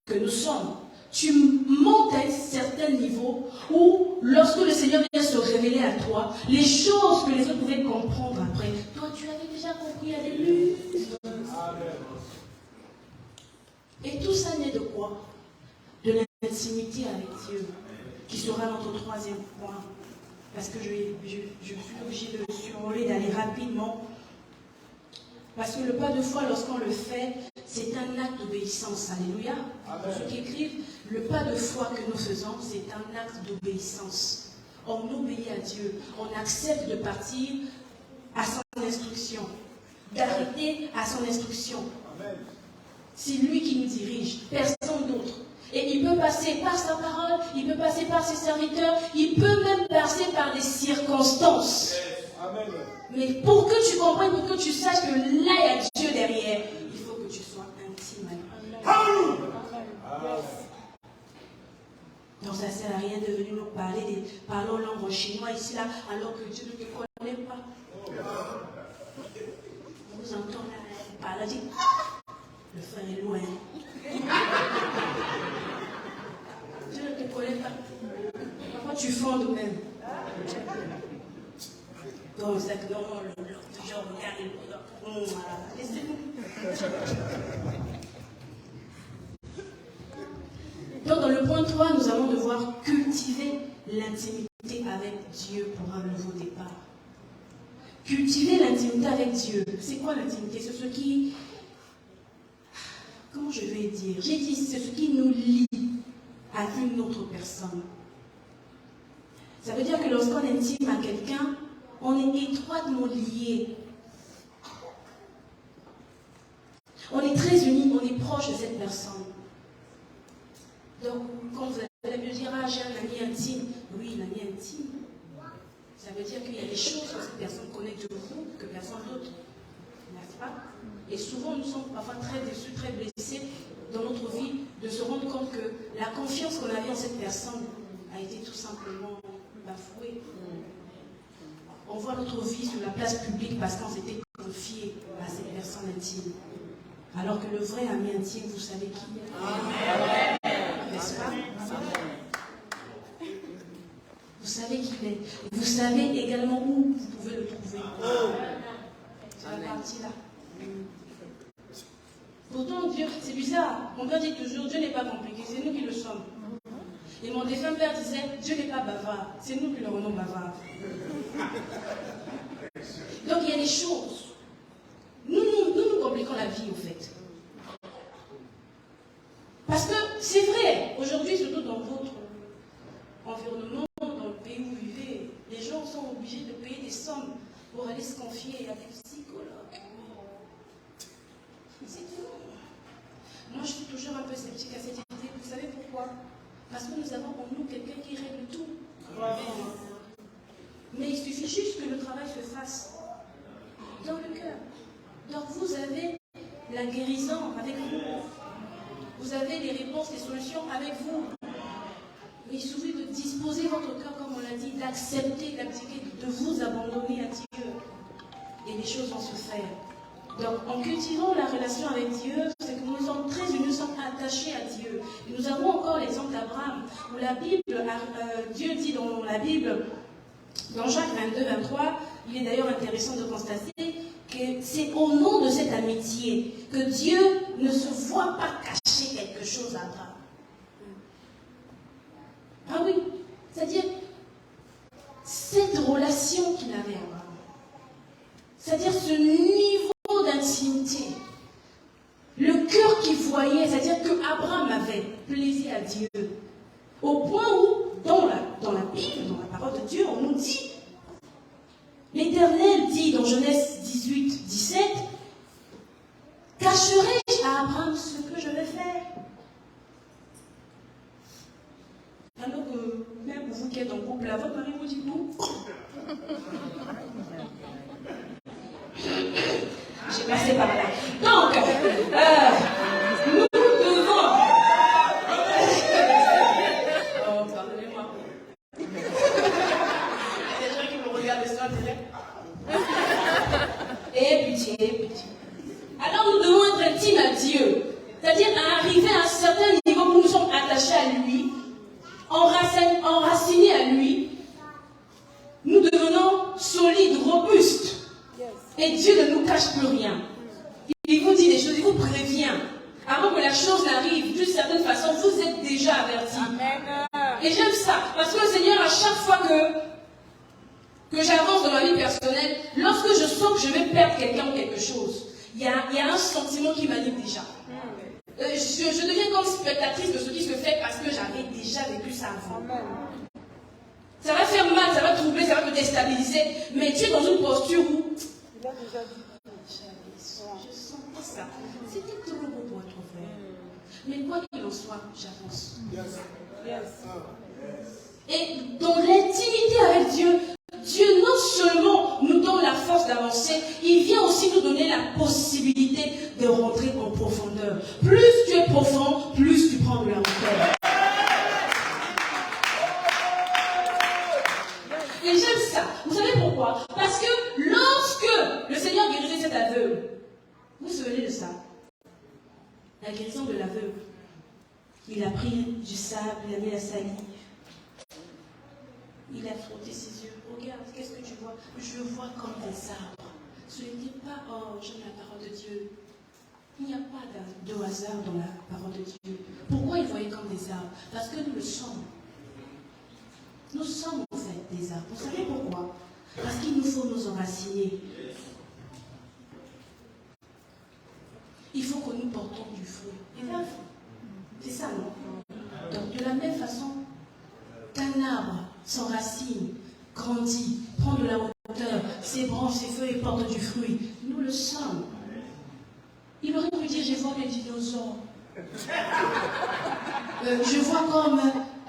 que nous sommes. Tu montes à un certain niveau où, lorsque le Seigneur vient se révéler à toi, les choses que les autres pouvaient comprendre après, toi tu avais déjà compris à début. Et tout ça naît de quoi? De l'intimité avec Dieu, qui sera notre troisième point. Parce que je suis obligée de survoler, d'aller rapidement. Parce que le pas de foi, lorsqu'on le fait, c'est un acte d'obéissance. Alléluia. Pour ceux qui écrivent, le pas de foi que nous faisons, c'est un acte d'obéissance. On obéit à Dieu. On accepte de partir à son instruction. D'arrêter à son instruction. C'est lui qui nous dirige, personne d'autre. Et il peut passer par sa parole, il peut passer par ses serviteurs, il peut même passer par des circonstances. Amen. Mais pour que tu comprennes, pour que tu saches que là, il y a Dieu derrière, il faut que tu sois intime avec lui. Donc ça ne sert à rien de venir nous parler des parlons langue chinois ici, là, alors que Dieu ne te connaît pas. On vous entend là, il parle, dit, le frère est loin. Dieu ne te connaît pas. Pourquoi tu fondes même? Donc, c'est que non, toujours regarde, laissez-nous. Donc, dans le point 3, nous allons devoir cultiver l'intimité avec Dieu pour un nouveau départ. Cultiver l'intimité avec Dieu. C'est quoi l'intimité? C'est ce qui... Comment je vais dire? J'ai dit, c'est ce qui nous lie à une autre personne. Ça veut dire que lorsqu'on est intime à quelqu'un, on est étroitement lié. On est très unis, on est proche de cette personne. Donc, quand vous allez me dire, ah, j'ai un ami intime, oui, un ami intime, ça veut dire qu'il y a des choses que cette personne connaît de vous, que personne d'autre, n'est-ce pas? Et souvent, nous sommes parfois très déçus, très blessés dans notre vie de se rendre compte que la confiance qu'on avait en cette personne a été tout simplement bafouée. On voit notre vie sur la place publique parce qu'on s'était confié à cette personne intime. Alors que le vrai ami intime, vous savez qui est. N'est-ce pas? Vous savez qui il est. Vous savez également où vous pouvez le trouver. C'est la partie là. Pourtant, Dieu, c'est bizarre. Mon père dit toujours, Dieu n'est pas compliqué, c'est nous qui le sommes. Et mon défunt père disait, Dieu n'est pas bavard, c'est nous qui le rendons bavard. Donc il y a des choses. Nous compliquons la vie, au fait. Parce que c'est vrai, aujourd'hui, surtout dans votre environnement, dans le pays où vous vivez, les gens sont obligés de payer des sommes pour aller se confier à des psychologues. C'est tout. Moi, je suis toujours un peu sceptique à cette idée. Vous savez pourquoi? Parce que nous avons en nous quelqu'un qui règle tout. Mais il suffit juste que le travail se fasse dans le cœur. Donc vous avez la guérison avec vous. Vous avez les réponses, les solutions avec vous. Il suffit de disposer votre cœur, comme on l'a dit, d'accepter, d'abdiquer, de vous abandonner à Dieu. Et les choses vont se faire. Donc, en cultivant la relation avec Dieu, c'est que nous sommes très unis, nous sommes attachés à Dieu. Et nous avons encore l'exemple d'Abraham, où la Bible, Dieu dit dans la Bible, dans Jacques 22, 23, il est d'ailleurs intéressant de constater que c'est au nom de cette amitié que Dieu ne se voit pas cacher quelque chose à Abraham. Ah oui, c'est-à-dire cette relation qu'il avait à Abraham, c'est-à-dire ce niveau d'intimité, le cœur qu'il voyait, c'est-à-dire qu'Abraham avait plaisir à Dieu, au point où, dans la Bible, dans la parole de Dieu, on nous dit, l'Éternel dit dans Genèse 18, 17, cacherai-je à Abraham ce que je vais faire? passais par là. Donc, nous devons... Oh, pardonnez-moi. Il y a des gens qui me regardent et sont direct. Et pitié, pitié. Alors nous devons être intimes à Dieu. C'est-à-dire à arriver à un certain niveau où nous sommes attachés à lui, enracinés à lui. Nous devenons solides, robustes. Et Dieu ne nous cache plus rien. Il vous dit des choses, il vous prévient. Avant que la chose n'arrive, d'une certaine façon, vous êtes déjà avertis. Et j'aime ça, parce que le Seigneur, à chaque fois que j'avance dans ma vie personnelle, lorsque je sens que je vais perdre quelqu'un ou quelque chose, il y a un sentiment qui m'anime déjà. Je deviens comme spectatrice de ce qui se fait parce que j'avais déjà vécu ça avant. Ça va faire mal, ça va troubler, ça va me déstabiliser, mais tu es dans une posture où... Je sens ça. C'était trop beau pour être vrai. Mais quoi qu'il en soit, j'avance. Et dans l'intimité avec Dieu, Dieu non seulement nous donne la force d'avancer, il vient aussi nous donner la possibilité de rentrer en profondeur. Plus tu es profond, plus tu prends de la hauteur. Et j'aime ça. Vous savez pourquoi? Parce que lorsque le Seigneur guérissait cet aveugle, vous vous souvenez de ça? La guérison de l'aveugle. Il a pris du sable, il a mis la salive. Il a frotté ses yeux. Regarde, qu'est-ce que tu vois? Je vois comme des arbres. Ce n'était pas, oh, j'aime la parole de Dieu. Il n'y a pas de hasard dans la parole de Dieu. Pourquoi il voyait comme des arbres? Parce que nous le sommes. Nous sommes en fait des arbres. Vous savez pourquoi? Parce qu'il nous faut nous enraciner. Il faut que nous portons du fruit. Et là, c'est ça, non? Donc, de la même façon qu'un arbre s'enracine, grandit, prend de la hauteur, ses branches, ses feuilles portent du fruit, nous le sommes. Il aurait pu dire, je vois des dinosaures. Je vois comme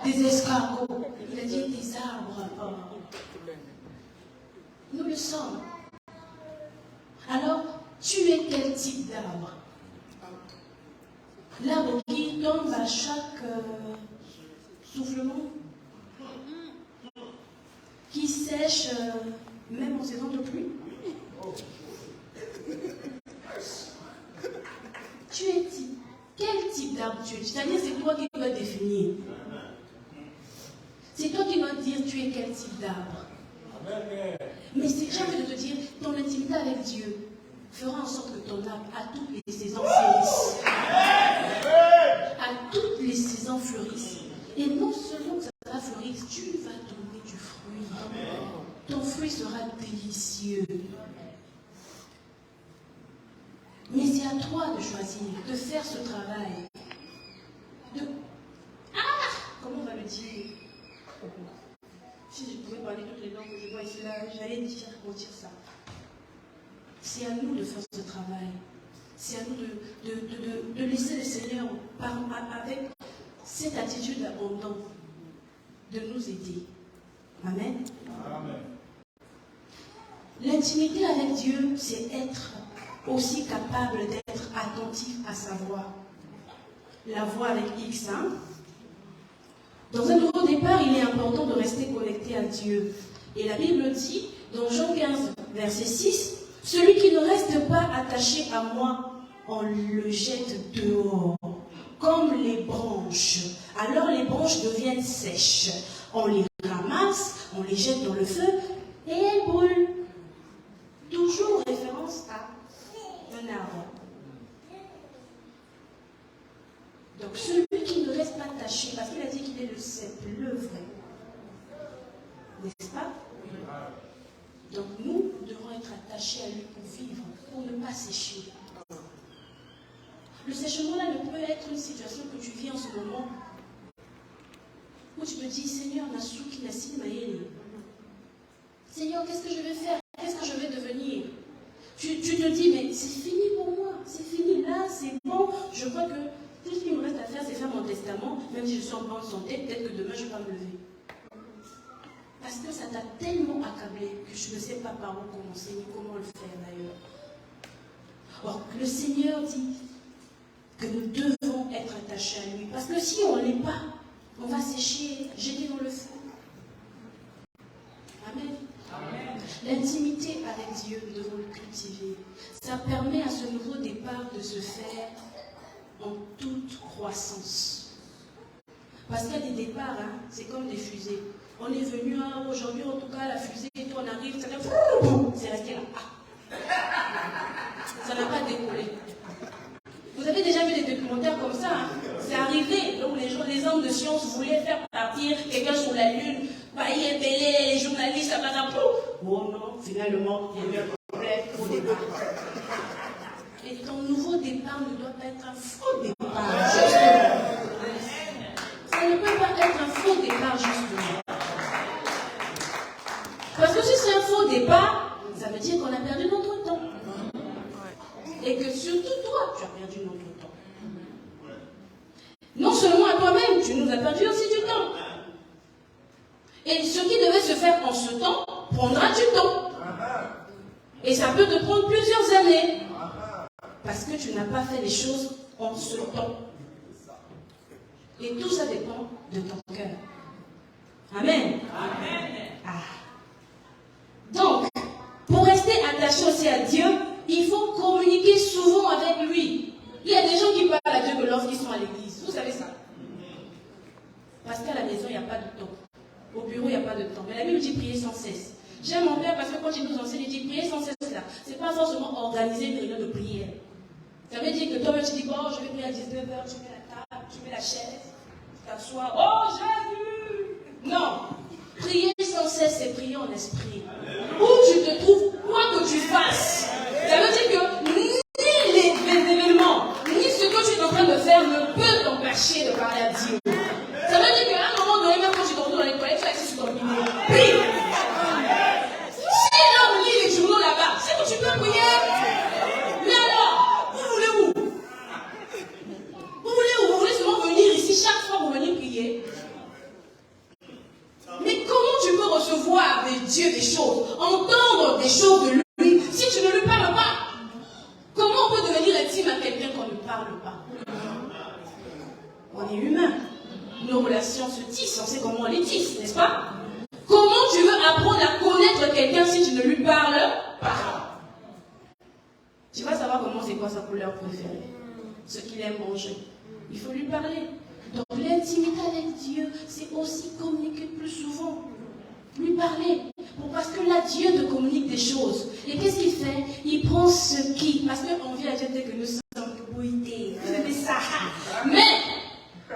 des escargots. Il a dit des arbres. Nous le sommes. Alors, tu es quel type d'arbre? L'arbre qui tombe à chaque soufflement, qui sèche même en saison de pluie. Tu es type. Quel type d'arbre tu es? C'est-à-dire, c'est toi qui dois définir. C'est toi qui dois dire tu es quel type d'arbre. Mais j'ai envie de te dire, ton intimité avec Dieu fera en sorte que ton arbre, à toutes les saisons, fleurisse. À toutes les saisons fleurissent. Et non seulement que ça va fleurir, tu vas donner du fruit. Ton fruit sera délicieux. Mais c'est à toi de choisir, de faire ce travail. Comment on va le dire? Si je pouvais parler toutes les langues que je vois ici, là, j'allais dire ça. C'est à nous de faire ce travail. C'est à nous de laisser le Seigneur, avec cette attitude abondante, de nous aider. Amen. Amen. L'intimité avec Dieu, c'est être aussi capable d'être attentif à sa voix. La voix avec X, hein? Dans un nouveau départ, il est important de rester connecté à Dieu. Et la Bible dit, dans Jean 15, verset 6, « Celui qui ne reste pas attaché à moi, on le jette dehors, comme les branches. Alors les branches deviennent sèches. On les ramasse, on les jette dans le feu, et elles brûlent. » Toujours référence à un arbre. Donc celui qui ne reste pas attaché, parce qu'il a dit qu'il est le cep, le vrai. N'est-ce pas? Donc nous devons être attachés à lui pour vivre, pour ne pas sécher. Le séchement-là ne peut être une situation que tu vis en ce moment, où tu te dis, Seigneur, Nasuki, Nassi, Maël. Seigneur, qu'est-ce que je vais faire? Qu'est-ce que je vais devenir? Tu te dis, mais c'est fini pour moi, c'est fini, là, c'est bon, je crois que tout ce qu'il me reste à faire, c'est faire mon testament, même si je suis en bonne santé, peut-être que demain, je ne vais pas me lever. Parce que ça t'a tellement accablé que je ne sais pas par où commencer, ni comment le faire d'ailleurs. Or, le Seigneur dit que nous devons être attachés à lui. Parce que si on ne l'est pas, on va sécher, jeter dans le feu. Amen. L'intimité avec Dieu, nous devons le cultiver. Ça permet à ce nouveau départ de se faire en toute croissance. Parce qu'il y a des départs, hein, c'est comme des fusées. On est venu aujourd'hui, en tout cas, la fusée, et on arrive, ça fait c'est resté là. Ça n'a pas décollé. Vous avez déjà vu des documentaires comme ça, hein? C'est arrivé, où les hommes de science voulaient faire partir quelqu'un sur la Lune, les journalistes, ça va. Oh non, finalement, il y a eu un problème au départ. Et ton nouveau départ ne doit pas être un faux départ. Ça ne peut pas être un faux départ, justement. Parce que si c'est un faux départ, ça veut dire qu'on a perdu notre temps. Et que surtout toi, tu as perdu notre temps. Non seulement à toi-même, tu nous as perdu aussi du temps. Et ce qui devait se faire en ce temps, prendra du temps. Et ça peut te prendre plusieurs années. Parce que tu n'as pas fait les choses en ce temps. Et tout ça dépend de ton cœur. Amen. Ah. Donc, pour rester attaché aussi à Dieu, il faut communiquer souvent avec lui. Il y a des gens qui parlent à Dieu que lorsqu'ils sont à l'église. Vous savez ça? Parce qu'à la maison, il n'y a pas de temps. Au bureau, il n'y a pas de temps. Mais la Bible dit prier sans cesse. J'aime mon père parce que quand il nous enseigne, il dit prier sans cesse là. Ce n'est pas forcément organiser une réunion de prière. Ça veut dire que toi, tu dis, bon, je vais prier à 19h, tu mets la table, tu mets la chaise, tu t'assois. Oh, Jésus! Non! Prier sans cesse, c'est prier en esprit. Où tu te trouves, quoi que tu fasses. Ça veut dire que ni les événements, ni ce que tu es en train de faire ne peut t'empêcher de parler à Dieu. Ça veut dire qu'à un moment donné, même quand tu te retrouves dans les toilettes, tu es assis sur ton bureau. Prie! Si l'homme lit les journaux là-bas, c'est que tu peux prier. Mais alors, vous voulez où? Vous voulez seulement venir ici chaque fois pour venir prier? Mais comment tu peux recevoir de Dieu des choses, entendre des choses de lui, si tu ne lui parles pas? Comment on peut devenir intime à quelqu'un qu'on ne parle pas? On est humain. Nos relations se tissent, on sait comment on les tisse, n'est-ce pas? Comment tu veux apprendre à connaître quelqu'un si tu ne lui parles pas? Tu vas savoir comment c'est quoi sa couleur préférée, ce qu'il aime manger. Il faut lui parler. Donc l'intimité avec Dieu, c'est aussi communiquer plus souvent. Lui parler. Parce que là, Dieu te communique des choses. Et qu'est-ce qu'il fait? Il prend ce qui. Parce qu'on vient à dire que nous sommes boïtés. C'est ça. Mais,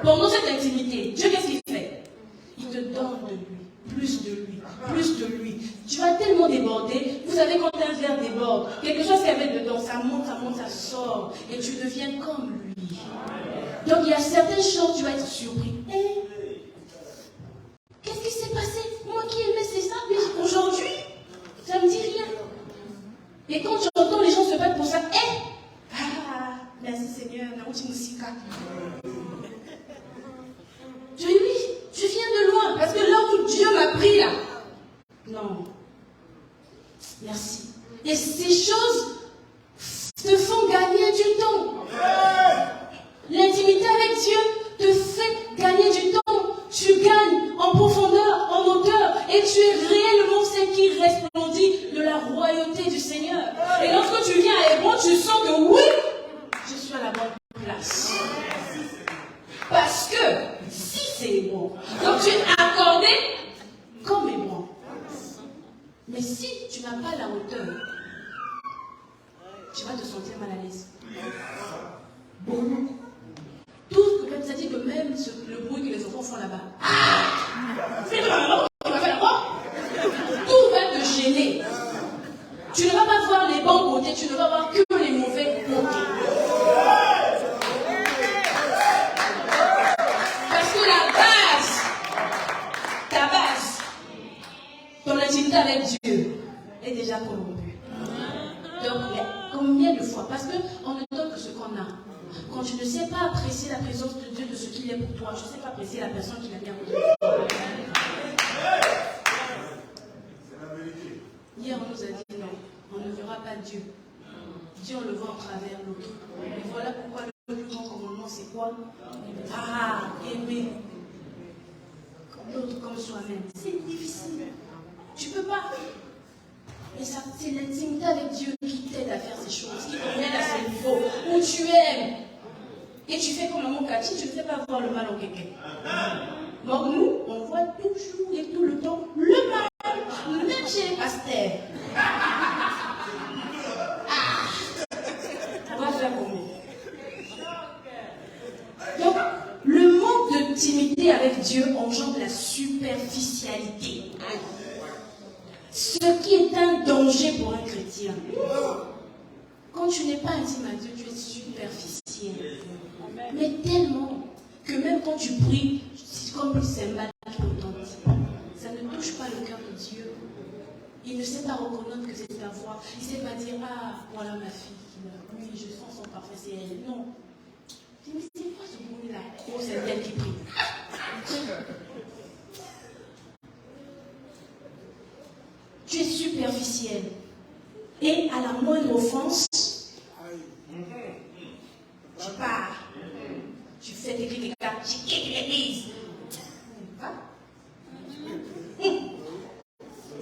pendant cette intimité, Dieu, qu'est-ce qu'il fait? Il te donne de lui. Plus de lui. Plus de lui. Tu vas tellement déborder. Vous savez, quand un verre déborde, quelque chose qui avait dedans, ça monte, ça sort. Et tu deviens comme lui. Donc il y a certaines choses, tu vas être surpris. Qu'est-ce qui s'est passé? Moi qui aimais ces ça, mais aujourd'hui, ça ne me dit rien. Et quand j'entends les gens se battre pour ça, merci Seigneur, tu dis oui, tu viens de loin, parce que là où Dieu m'a pris là, non, merci. Et ces choses te font gagner du temps. L'intimité avec Dieu te fait gagner du temps. Tu gagnes en profondeur, en hauteur, et tu es réellement ce qui resplendit de la royauté du Seigneur. Et lorsque tu viens à Hébron, tu sens que oui, je suis à la bonne place. Parce que si c'est Hébron, donc tu es accordé comme Hébron. Mais si tu n'as pas la hauteur, tu vas te sentir mal à l'aise. Bon. Tout, comme ça dit que même le bruit que les enfants font là-bas. Tout va te gêner. Tu ne vas pas voir les bons côtés, tu ne vas voir que les mauvais côtés. Parce que ta base, ton intimité avec Dieu est déjà corrompue. Donc, combien de fois? Parce qu'on ne donne que ce qu'on a. Quand tu ne sais pas apprécier la présence de Dieu, de ce qu'il est pour toi, tu ne sais pas apprécier la personne qu'il a mis à côté de toi. Hier, on nous a dit non, on ne verra pas Dieu. Dieu, on le voit en travers l'autre. Et voilà pourquoi le plus grand commandement, c'est quoi? Ah, aimer l'autre comme soi-même. C'est difficile. Tu ne peux pas. Et ça, c'est l'intimité avec Dieu qui t'aide à faire ces choses, qui t'emmène à ce niveau où tu aimes. Et tu fais comme maman Cathy, tu ne sais pas voir le mal en quelqu'un. Donc nous, on voit toujours et tout le temps le mal, même chez les pasteurs. On va faire comment? Donc, le manque d'intimité avec Dieu engendre la superficialité. Ce qui est un danger pour un chrétien. Quand tu n'es pas intime à Dieu, tu es superficiel. Mais tellement que même quand tu pries, c'est comme le cymbale qui retentit. Ça ne touche pas le cœur de Dieu. Il ne sait pas reconnaître que c'est ta voix. Il ne sait pas dire, ah, voilà ma fille. Oui, je sens son parfait, c'est elle. Non. Mais c'est quoi ce bruit-là? Oh, c'est elle qui prie. Tu es superficiel. Et à la moindre offense, tu pars. Tu fais tes cris, tu quittes l'église.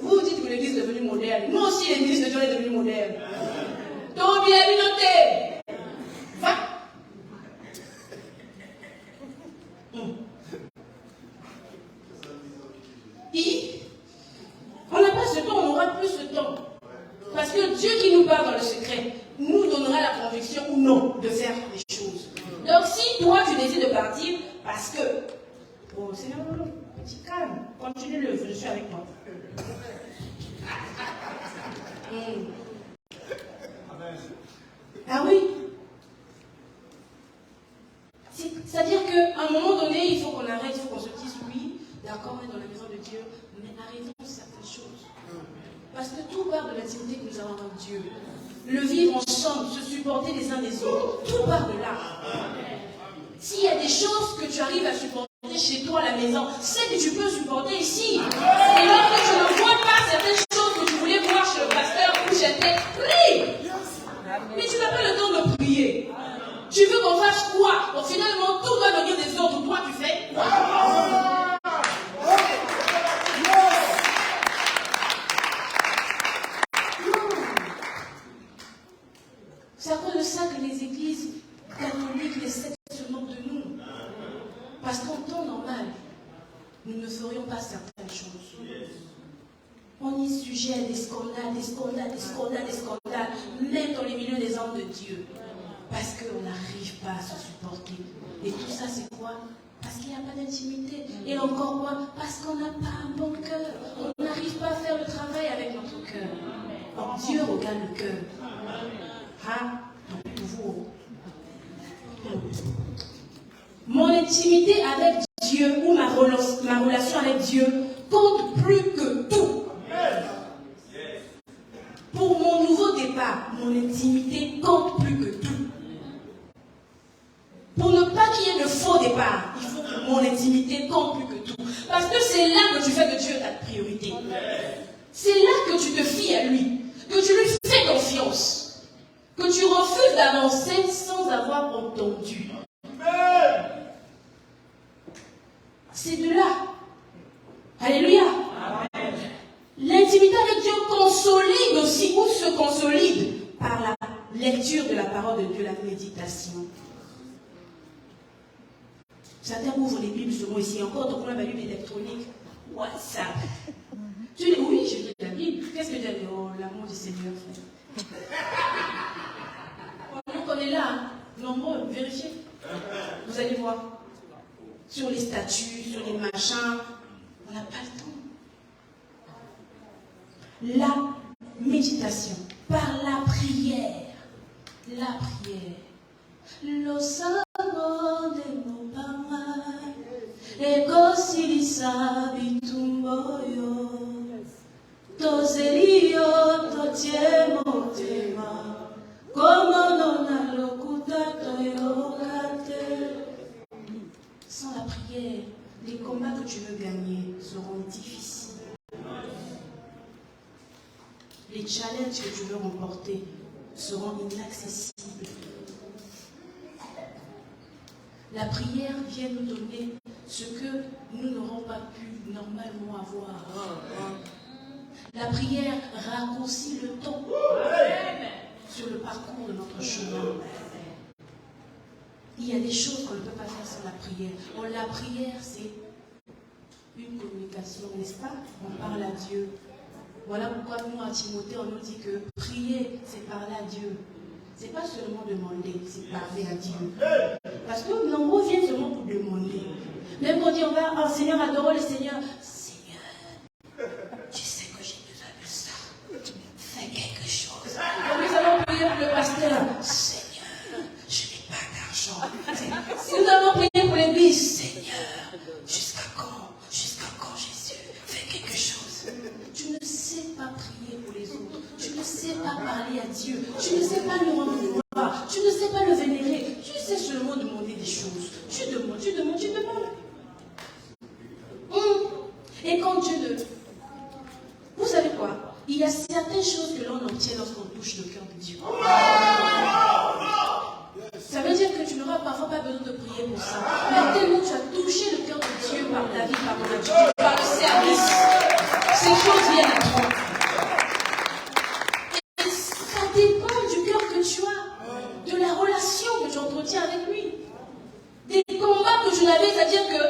Vous dites que l'église est devenue moderne. Nous aussi, l'église de Dieu est devenue moderne. Donc, bien noté. Va. Et on n'a pas ce temps, on n'aura plus ce temps. Parce que Dieu qui nous parle dans le secret nous donnera la conviction ou non de faire les choses. Donc si toi tu décides de partir parce que, oh Seigneur, petit calme, continue le feu, je suis avec toi. Ah oui. C'est-à-dire qu'à un moment donné, il faut qu'on arrête, il faut qu'on se dise oui, d'accord, on est dans la maison de Dieu, mais arrêtons certaines choses. Parce que tout part de l'intimité que nous avons avec Dieu. Le vivre ensemble, se supporter les uns les autres, tout part de là. S'il y a des choses que tu arrives à supporter chez toi à la maison, c'est que tu peux supporter ici. Et lorsque tu ne vois pas certaines choses que tu voulais voir chez le pasteur où j'étais, prie. Mais tu n'as pas le temps de prier. Tu veux qu'on fasse quoi? Donc finalement, tout doit venir des autres. Toi, tu fais quoi? C'est à cause de ça que les églises catholiques, les sectes se moquent de nous. Parce qu'en temps normal, nous ne ferions pas certaines choses. On est sujet à des scandales, des scandales, des scandales, des scandales, même dans les milieux des hommes de Dieu. Parce qu'on n'arrive pas à se supporter. Et tout ça, c'est quoi? Parce qu'il n'y a pas d'intimité. Et encore quoi? Parce qu'on n'a pas un bon cœur. On n'arrive pas à faire le travail avec notre cœur. Donc Dieu regarde le cœur. Ah, donc vous. Mon intimité avec Dieu ou ma relation avec Dieu compte plus que tout. Pour mon nouveau départ, mon intimité compte plus que tout. Pour ne pas qu'il y ait de faux départ, il faut que mon intimité compte plus que tout. Parce que c'est là que tu fais de Dieu ta priorité. C'est là que tu te fies à lui, que tu lui fais confiance, que tu refuses d'avancer sans avoir entendu. C'est de là. Alléluia. L'intimité avec Dieu consolide aussi, ou se consolide par la lecture de la parole de Dieu, la méditation. Certains ouvrent les Bibles souvent ici, encore donc on a la Bible électronique, WhatsApp. Tu dis oui, je lis la Bible. Qu'est-ce que tu as dit? Oh, l'amour du Seigneur, frère. On est là, nombreux, vérifiez. Vous allez voir. Sur les statuts, sur les machins, on n'a pas le temps. La méditation, par la prière. La prière. Lo sango de mopama, ego silisa bitumboyo, tozelio totiemo tema, como nona lokuta toyokate. Sans la prière, les combats que tu veux gagner seront difficiles. Les challenges que tu veux remporter seront inaccessibles. La prière vient nous donner ce que nous n'aurons pas pu normalement avoir. La prière raccourcit le temps sur le parcours de notre chemin. Il y a des choses qu'on ne peut pas faire sans la prière. Bon, la prière, c'est une communication, n'est-ce pas? On parle à Dieu. Voilà pourquoi nous, à Timothée, on nous dit que prier, c'est parler à Dieu. Ce n'est pas seulement demander, c'est parler à Dieu. Parce que nombreux viennent seulement pour demander. Même quand on dit, on va, oh Seigneur, adorons le Seigneur. Seigneur, tu sais que j'ai besoin de ça. Fais quelque chose. Quand nous allons prier pour le pasteur, Seigneur, je n'ai pas d'argent. Si nous allons prier pour l'église, Seigneur, jusqu'à quand Jésus, fais quelque chose. Tu ne sais pas prier pour les autres. Tu ne sais pas parler à Dieu. Tu ne sais pas lui rendre gloire. Tu ne sais pas le vénérer. Tu sais seulement demander des choses. Tu demandes. Et quand Dieu ne... Vous savez quoi? Il y a certaines choses que l'on obtient lorsqu'on touche le cœur de Dieu. Ça veut dire que tu n'auras parfois pas besoin de prier pour ça. Mais tellement tu as touché le cœur de Dieu par ta vie, par ton attitude, par le service, ces choses viennent à toi. Et ça dépend du cœur que tu as, de la relation que tu entretiens avec lui. Des combats que tu n'avais, c'est-à-dire que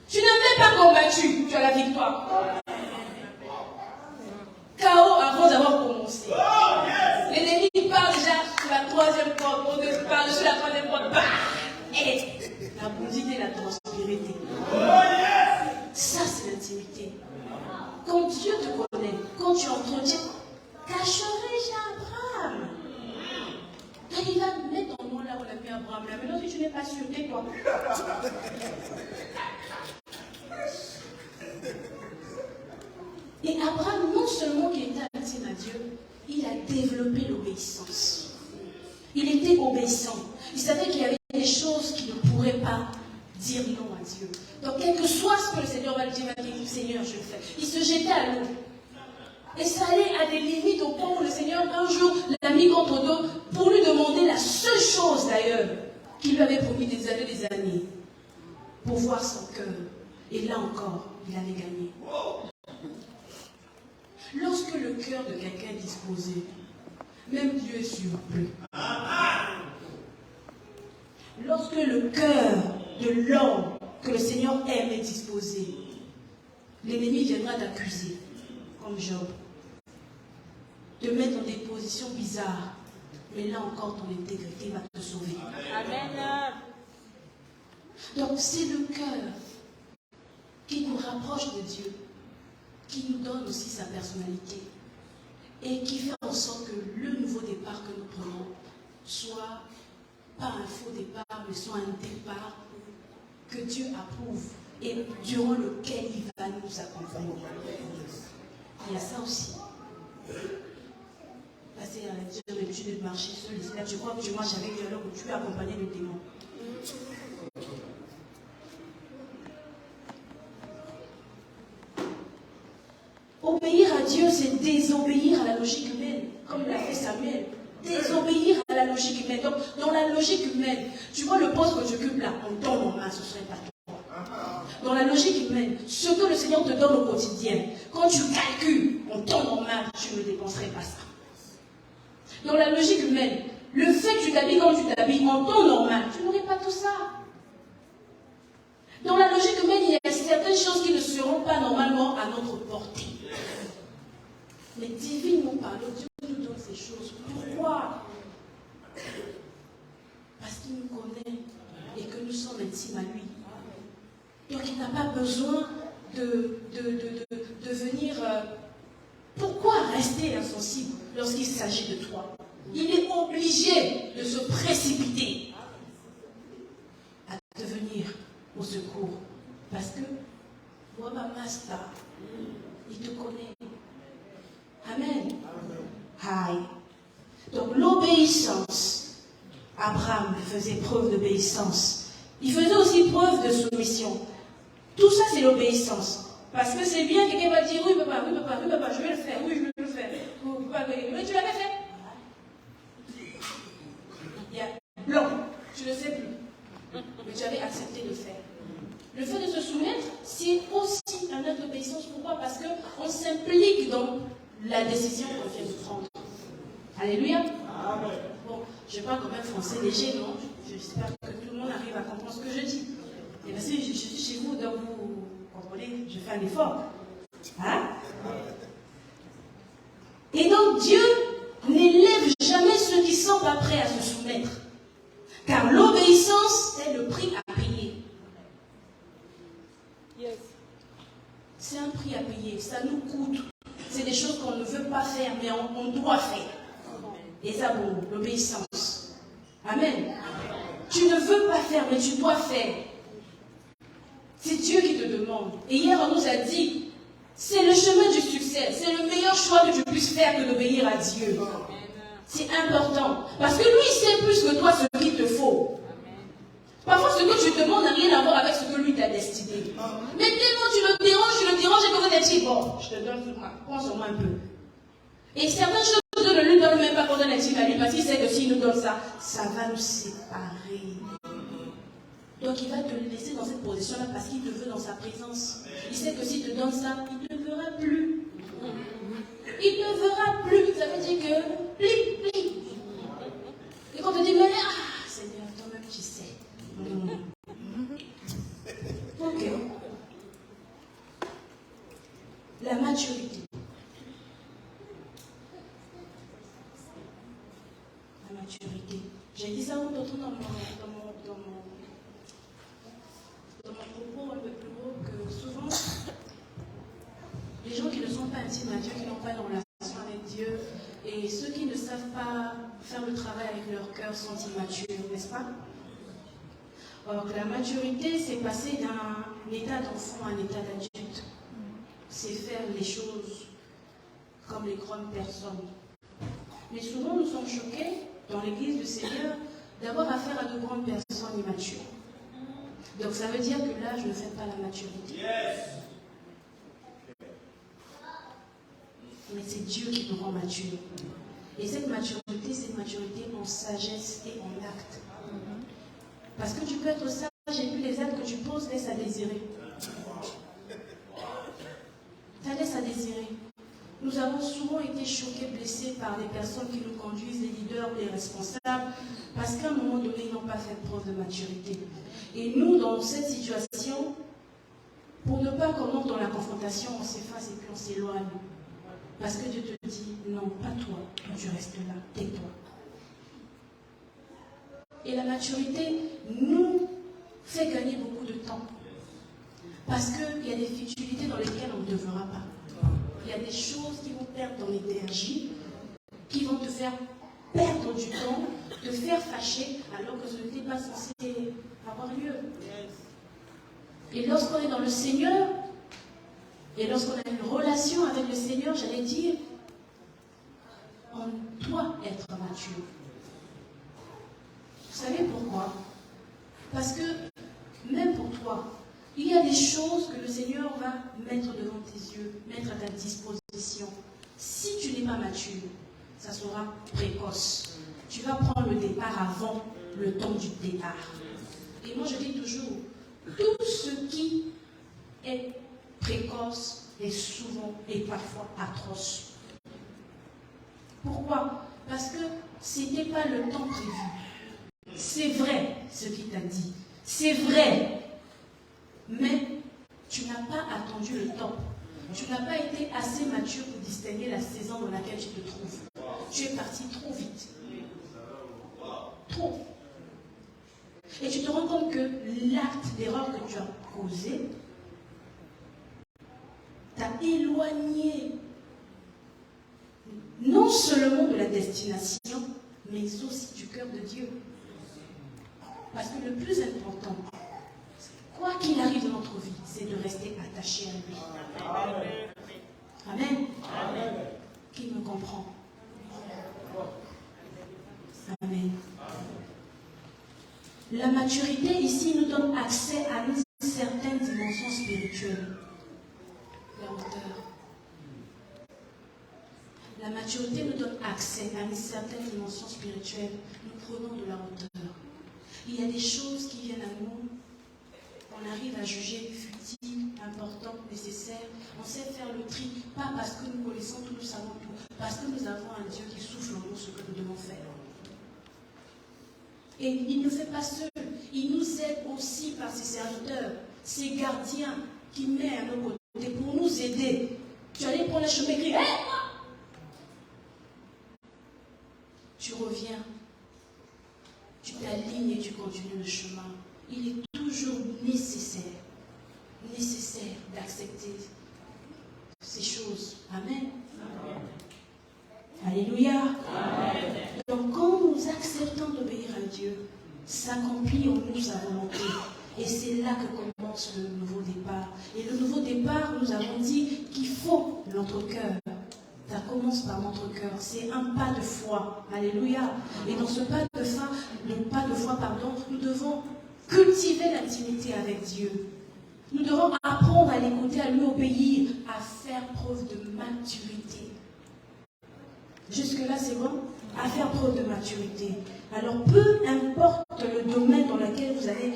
tu n'avais pas combattu, tu as la victoire. Chaos avant d'avoir commencé. L'ennemi part déjà sur la troisième porte, on part sur la troisième porte, bah, et la bondité, la transpirité. Ça, c'est l'intimité. Quand Dieu te connaît, quand tu entretiens, cacherai-je Abraham? Quand il va mettre ton nom là où on a mis Abraham, là, maintenant si tu n'es pas sûr, tais-toi. Et Abraham, non seulement qui était intime à Dieu, il a développé l'obéissance. Il était obéissant. Il savait qu'il y avait des choses qu'il ne pourrait pas dire non à Dieu. Donc, quel que soit ce que le Seigneur va lui dire, il va dire, Seigneur, je le fais. Il se jetait à l'eau. Et ça allait à des limites au point où le Seigneur, un jour, l'a mis contre dos pour lui demander la seule chose, d'ailleurs, qu'il lui avait promis des années, pour voir son cœur. Et là encore, il avait gagné. Lorsque le cœur de quelqu'un est disposé, même Dieu est surpris. Lorsque le cœur de l'homme que le Seigneur aime est disposé, l'ennemi viendra t'accuser, comme Job, te mettre dans des positions bizarres. Mais là encore, ton intégrité va te sauver. Amen. Donc c'est le cœur qui nous rapproche de Dieu, qui nous donne aussi sa personnalité et qui fait en sorte que le nouveau départ que nous prenons soit pas un faux départ, mais soit un départ que Dieu approuve et durant lequel il va nous accompagner. Il y a ça aussi. Passer à Dieu l'habitude de marcher seul, et là tu crois que tu marches avec Dieu alors que tu es accompagné de démons. Obéir à Dieu, c'est désobéir à la logique humaine, comme l'a fait Samuel. Désobéir à la logique humaine. Donc, dans la logique humaine, tu vois le poste que tu occupes là, on donne en main, ce serait pas toi. Dans la logique humaine, ce que le Seigneur te donne au quotidien, quand tu calcules, on donne en main, tu ne dépenserais pas ça. Dans la logique humaine, le fait que tu t'habilles comme tu t'habilles en temps normal, tu n'aurais pas tout ça. Dans la logique humaine, il y a certaines choses qui ne seront pas normalement à notre portée. Mais divinement parlant, Dieu nous donne ces choses. Pourquoi? Parce qu'il nous connaît et que nous sommes intimes à lui. Donc il n'a pas besoin de venir... pourquoi rester insensible lorsqu'il s'agit de toi? Il est obligé de se précipiter à te venir au secours. Parce que, Wama Master, il te connaît. Amen. Aïe. Donc l'obéissance, Abraham faisait preuve d'obéissance. Il faisait aussi preuve de soumission. Tout ça, c'est l'obéissance. Parce que c'est bien, quelqu'un va dire, oui papa, je vais le faire, oui je vais le faire. Mais tu l'avais fait. tu ne sais plus. Mais tu avais accepté de faire. Le fait de se soumettre, c'est aussi un acte d'obéissance. Pourquoi? Parce qu'on s'implique dans la décision qu'on vient de prendre. Alléluia. Bon, je ne vais pas quand même français léger, non? J'espère que tout le monde arrive à comprendre ce que je dis. Et parce que je suis chez vous, donc vous comprenez, je fais un effort. Hein? Et donc Dieu n'élève jamais ceux qui ne sont pas prêts à se soumettre. Car l'obéissance est le prix à payer. Yes. C'est un prix à payer, ça nous coûte. C'est des choses qu'on ne veut pas faire, mais on doit faire. Et ça, bon, l'obéissance. Amen. Tu ne veux pas faire, mais tu dois faire. C'est Dieu qui te demande. Et hier, on nous a dit, c'est le chemin du succès. C'est le meilleur choix que tu puisses faire que d'obéir à Dieu. C'est important. Parce que lui, il sait plus que toi ce qu'il te faut. Parfois, ce que tu te demandes n'a rien à voir avec ce que lui t'a destiné. Mais tellement tu le déranges, et que vous êtes dit, bon, je te donne, prends sur moi un peu. Et certaines choses, Dieu ne lui donne même pas qu'on donne un petit à lui, parce qu'il sait que s'il nous donne ça, ça va nous séparer. Donc il va te laisser dans cette position-là parce qu'il te veut dans sa présence. Il sait que s'il te donne ça, il ne te verra plus. Il ne verra plus. Ça veut dire que, pli. Et quand on te dit, mais Seigneur, toi-même tu sais. Ok. La maturité. La maturité. J'ai dit ça autant dans mon propos un peu plus haut que souvent, les gens qui ne sont pas intimes à Dieu, qui n'ont pas de relation avec Dieu, et ceux qui ne savent pas faire le travail avec leur cœur sont immatures, n'est-ce pas? Or, la maturité, c'est passer d'un état d'enfant à un état d'adulte. C'est faire les choses comme les grandes personnes. Mais souvent, nous sommes choqués, dans l'église du Seigneur, d'avoir affaire à de grandes personnes immatures. Donc ça veut dire que l'âge ne fait pas la maturité. Yes. Mais c'est Dieu qui nous rend matures. Et cette maturité, c'est une maturité en sagesse et en acte. Parce que tu peux être sage et puis les actes que tu poses laissent à désirer. Ça laisse à désirer. Nous avons souvent été choqués, blessés par des personnes qui nous conduisent, les leaders, les responsables, parce qu'à un moment donné, ils n'ont pas fait preuve de maturité. Et nous, dans cette situation, pour ne pas qu'on entre dans la confrontation, on s'efface et puis on s'éloigne. Parce que Dieu te dit, non, pas toi, tu restes là, tais-toi. Et la maturité nous fait gagner beaucoup de temps. Parce qu'il y a des futilités dans lesquelles on ne devra pas. Il y a des choses qui vont perdre ton énergie, qui vont te faire perdre du temps, te faire fâcher, alors que ce n'était pas censé avoir lieu. Et lorsqu'on est dans le Seigneur, et lorsqu'on a une relation avec le Seigneur, j'allais dire, on doit être mature. Vous savez pourquoi? Parce que, même pour toi, il y a des choses que le Seigneur va mettre devant tes yeux, mettre à ta disposition. Si tu n'es pas mature, ça sera précoce. Tu vas prendre le départ avant le temps du départ. Et moi, je dis toujours, tout ce qui est précoce est souvent et parfois atroce. Pourquoi? Parce que ce n'était pas le temps prévu. C'est vrai ce qu'il t'a dit. C'est vrai. Mais tu n'as pas attendu le temps. Tu n'as pas été assez mature pour distinguer la saison dans laquelle tu te trouves. Tu es parti trop vite. Trop. Et tu te rends compte que l'acte d'erreur que tu as causé t'a éloigné non seulement de la destination, mais aussi du cœur de Dieu. Parce que le plus important, quoi qu'il arrive dans notre vie, c'est de rester attaché à lui. Amen. Amen. Qui me comprend? Amen. La maturité ici nous donne accès à une certaine dimension spirituelle. La hauteur. La maturité nous donne accès à une certaine dimension spirituelle. Nous prenons de la hauteur. Il y a des choses qui viennent à nous, on arrive à juger futiles, importantes, nécessaires. On sait faire le tri, pas parce que nous connaissons tout, nous savons tout, parce que nous avons un Dieu qui souffle en nous ce que nous devons faire. Et il ne fait pas seul, il nous aide aussi par ses serviteurs, ses gardiens qui met à nos côtés pour nous aider. Tu allais prendre le chemin et crier, hey, tu reviens, tu t'alignes et tu continues le chemin. Il est toujours nécessaire d'accepter ces choses. Amen. Amen. Alléluia. Amen. Donc quand nous acceptons d'obéir à Dieu, s'accomplit en nous sa volonté. Et c'est là que commence le nouveau départ. Et le nouveau départ, nous avons dit qu'il faut notre cœur. Ça commence par notre cœur. C'est un pas de foi. Alléluia. Et dans ce pas de foi, nous devons cultiver l'intimité avec Dieu. Nous devons apprendre à l'écouter, à lui obéir, à faire preuve de maturité. Jusque-là, c'est bon? À faire preuve de maturité. Alors, peu importe le domaine dans lequel vous avez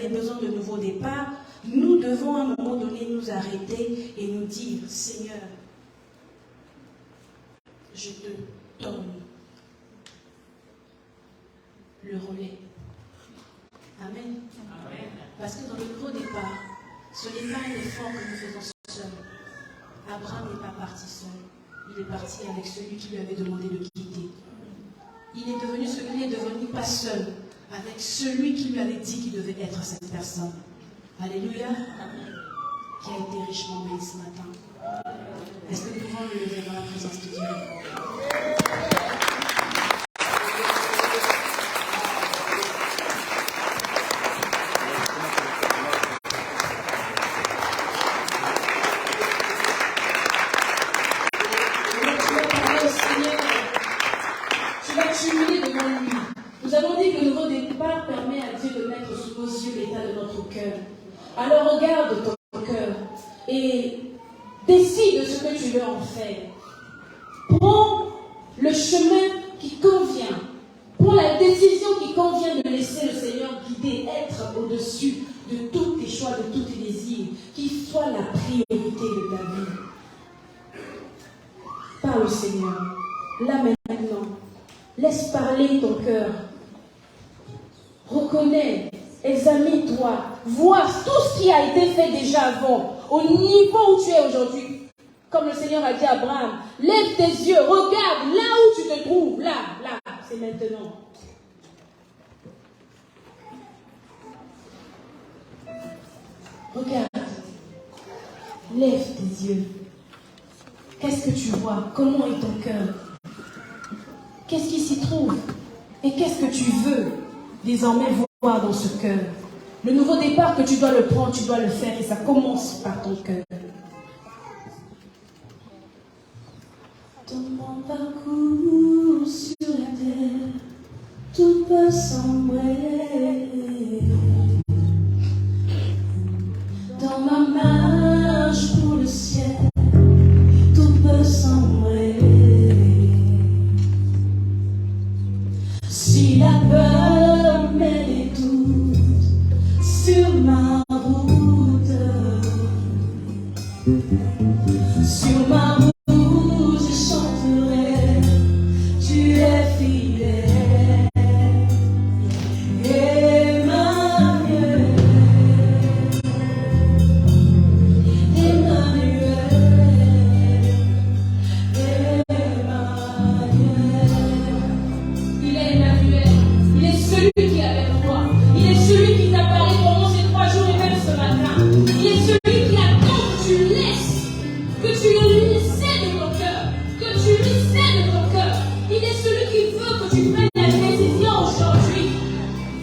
besoin de nouveau départ, nous devons à un moment donné nous arrêter et nous dire, Seigneur, je te donne le relais. Amen. Amen. Parce que dans le nouveau départ, ce n'est pas un effort que nous faisons seuls. Abraham n'est pas parti seul. Il est parti avec celui qui lui avait demandé de quitter. Il est devenu pas seul, avec celui qui lui avait dit qu'il devait être cette personne. Alléluia. Qui a été richement béni ce matin. Est-ce que nous pouvons le lever dans la présence de Dieu? Alors regarde ton cœur et décide ce que tu veux en faire. Prends le chemin qui convient. Prends la décision qui convient de laisser le Seigneur guider, être au-dessus de tous tes choix, de tous tes désirs, qu'il soit la priorité de ta vie. Parle au Seigneur. Là maintenant, laisse parler ton cœur. Reconnais. Examine-toi, vois tout ce qui a été fait déjà avant, au niveau où tu es aujourd'hui. Comme le Seigneur a dit à Abraham, lève tes yeux, regarde là où tu te trouves, là, c'est maintenant. Regarde, lève tes yeux. Qu'est-ce que tu vois? Comment est ton cœur? Qu'est-ce qui s'y trouve? Et qu'est-ce que tu veux désormais voir dans ce cœur? Le nouveau départ que tu dois le prendre, tu dois le faire et ça commence par ton cœur. Dans mon parcours sur la terre, tout peut sembler. Dans ma marche pour le ciel, tout peut sembler. Si la peur met des doutes sur ma route, je chanterai, tu es fidèle. Emmanuel, il est Emmanuel, il est celui qui est avec toi, il est celui qui t'a parlé pendant ces 3 jours et même ce matin, il est celui qui attend que tu laisses, que tu lui cèdes de ton cœur, que tu lui cèdes de ton cœur. Il est celui qui veut que tu prennes la décision aujourd'hui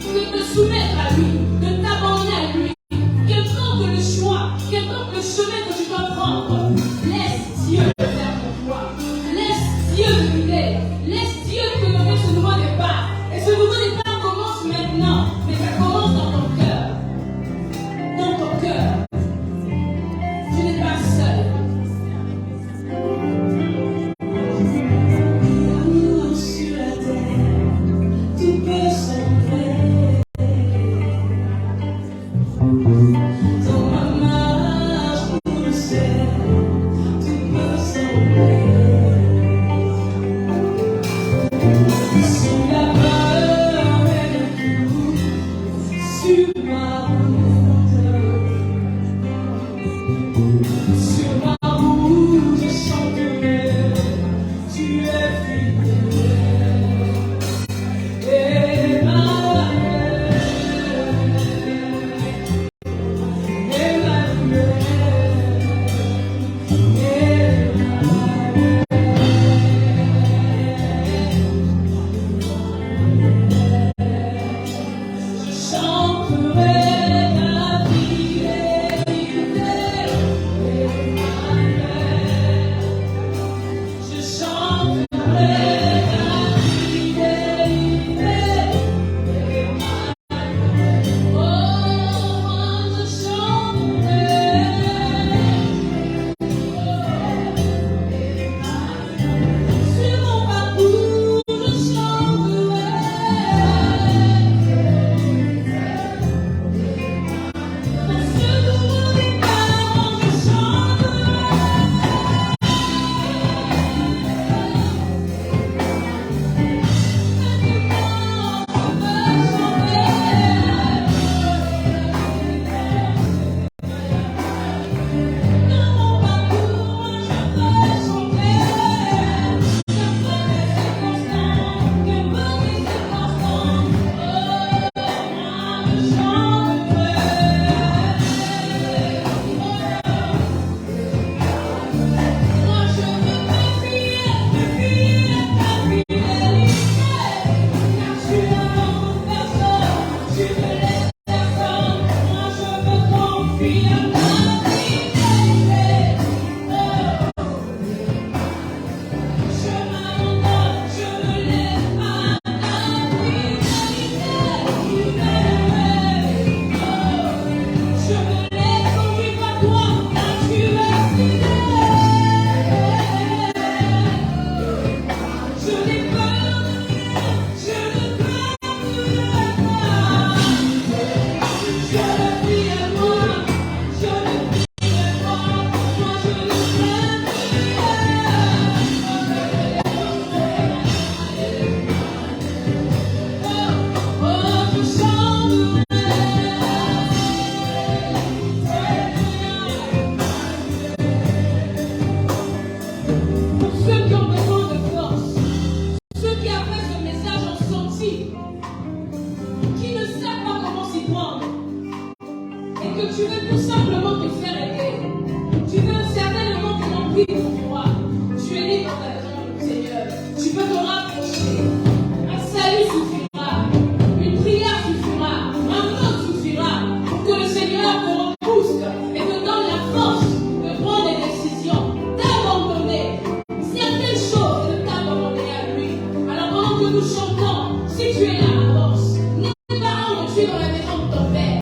de te soumettre à lui, de t'abandonner à lui. Qu'importe le choix, qu'importe le chemin que tu dois prendre, laisse Dieu le faire pour toi. Laisse Dieu te guider. Laisse Dieu te donner ce nouveau départ. Et ce nouveau départ commence maintenant, mais ça commence dans ton cœur. Dans ton cœur. Tu n'es pas seul. Sur la terre, tout peut se louer ton roi.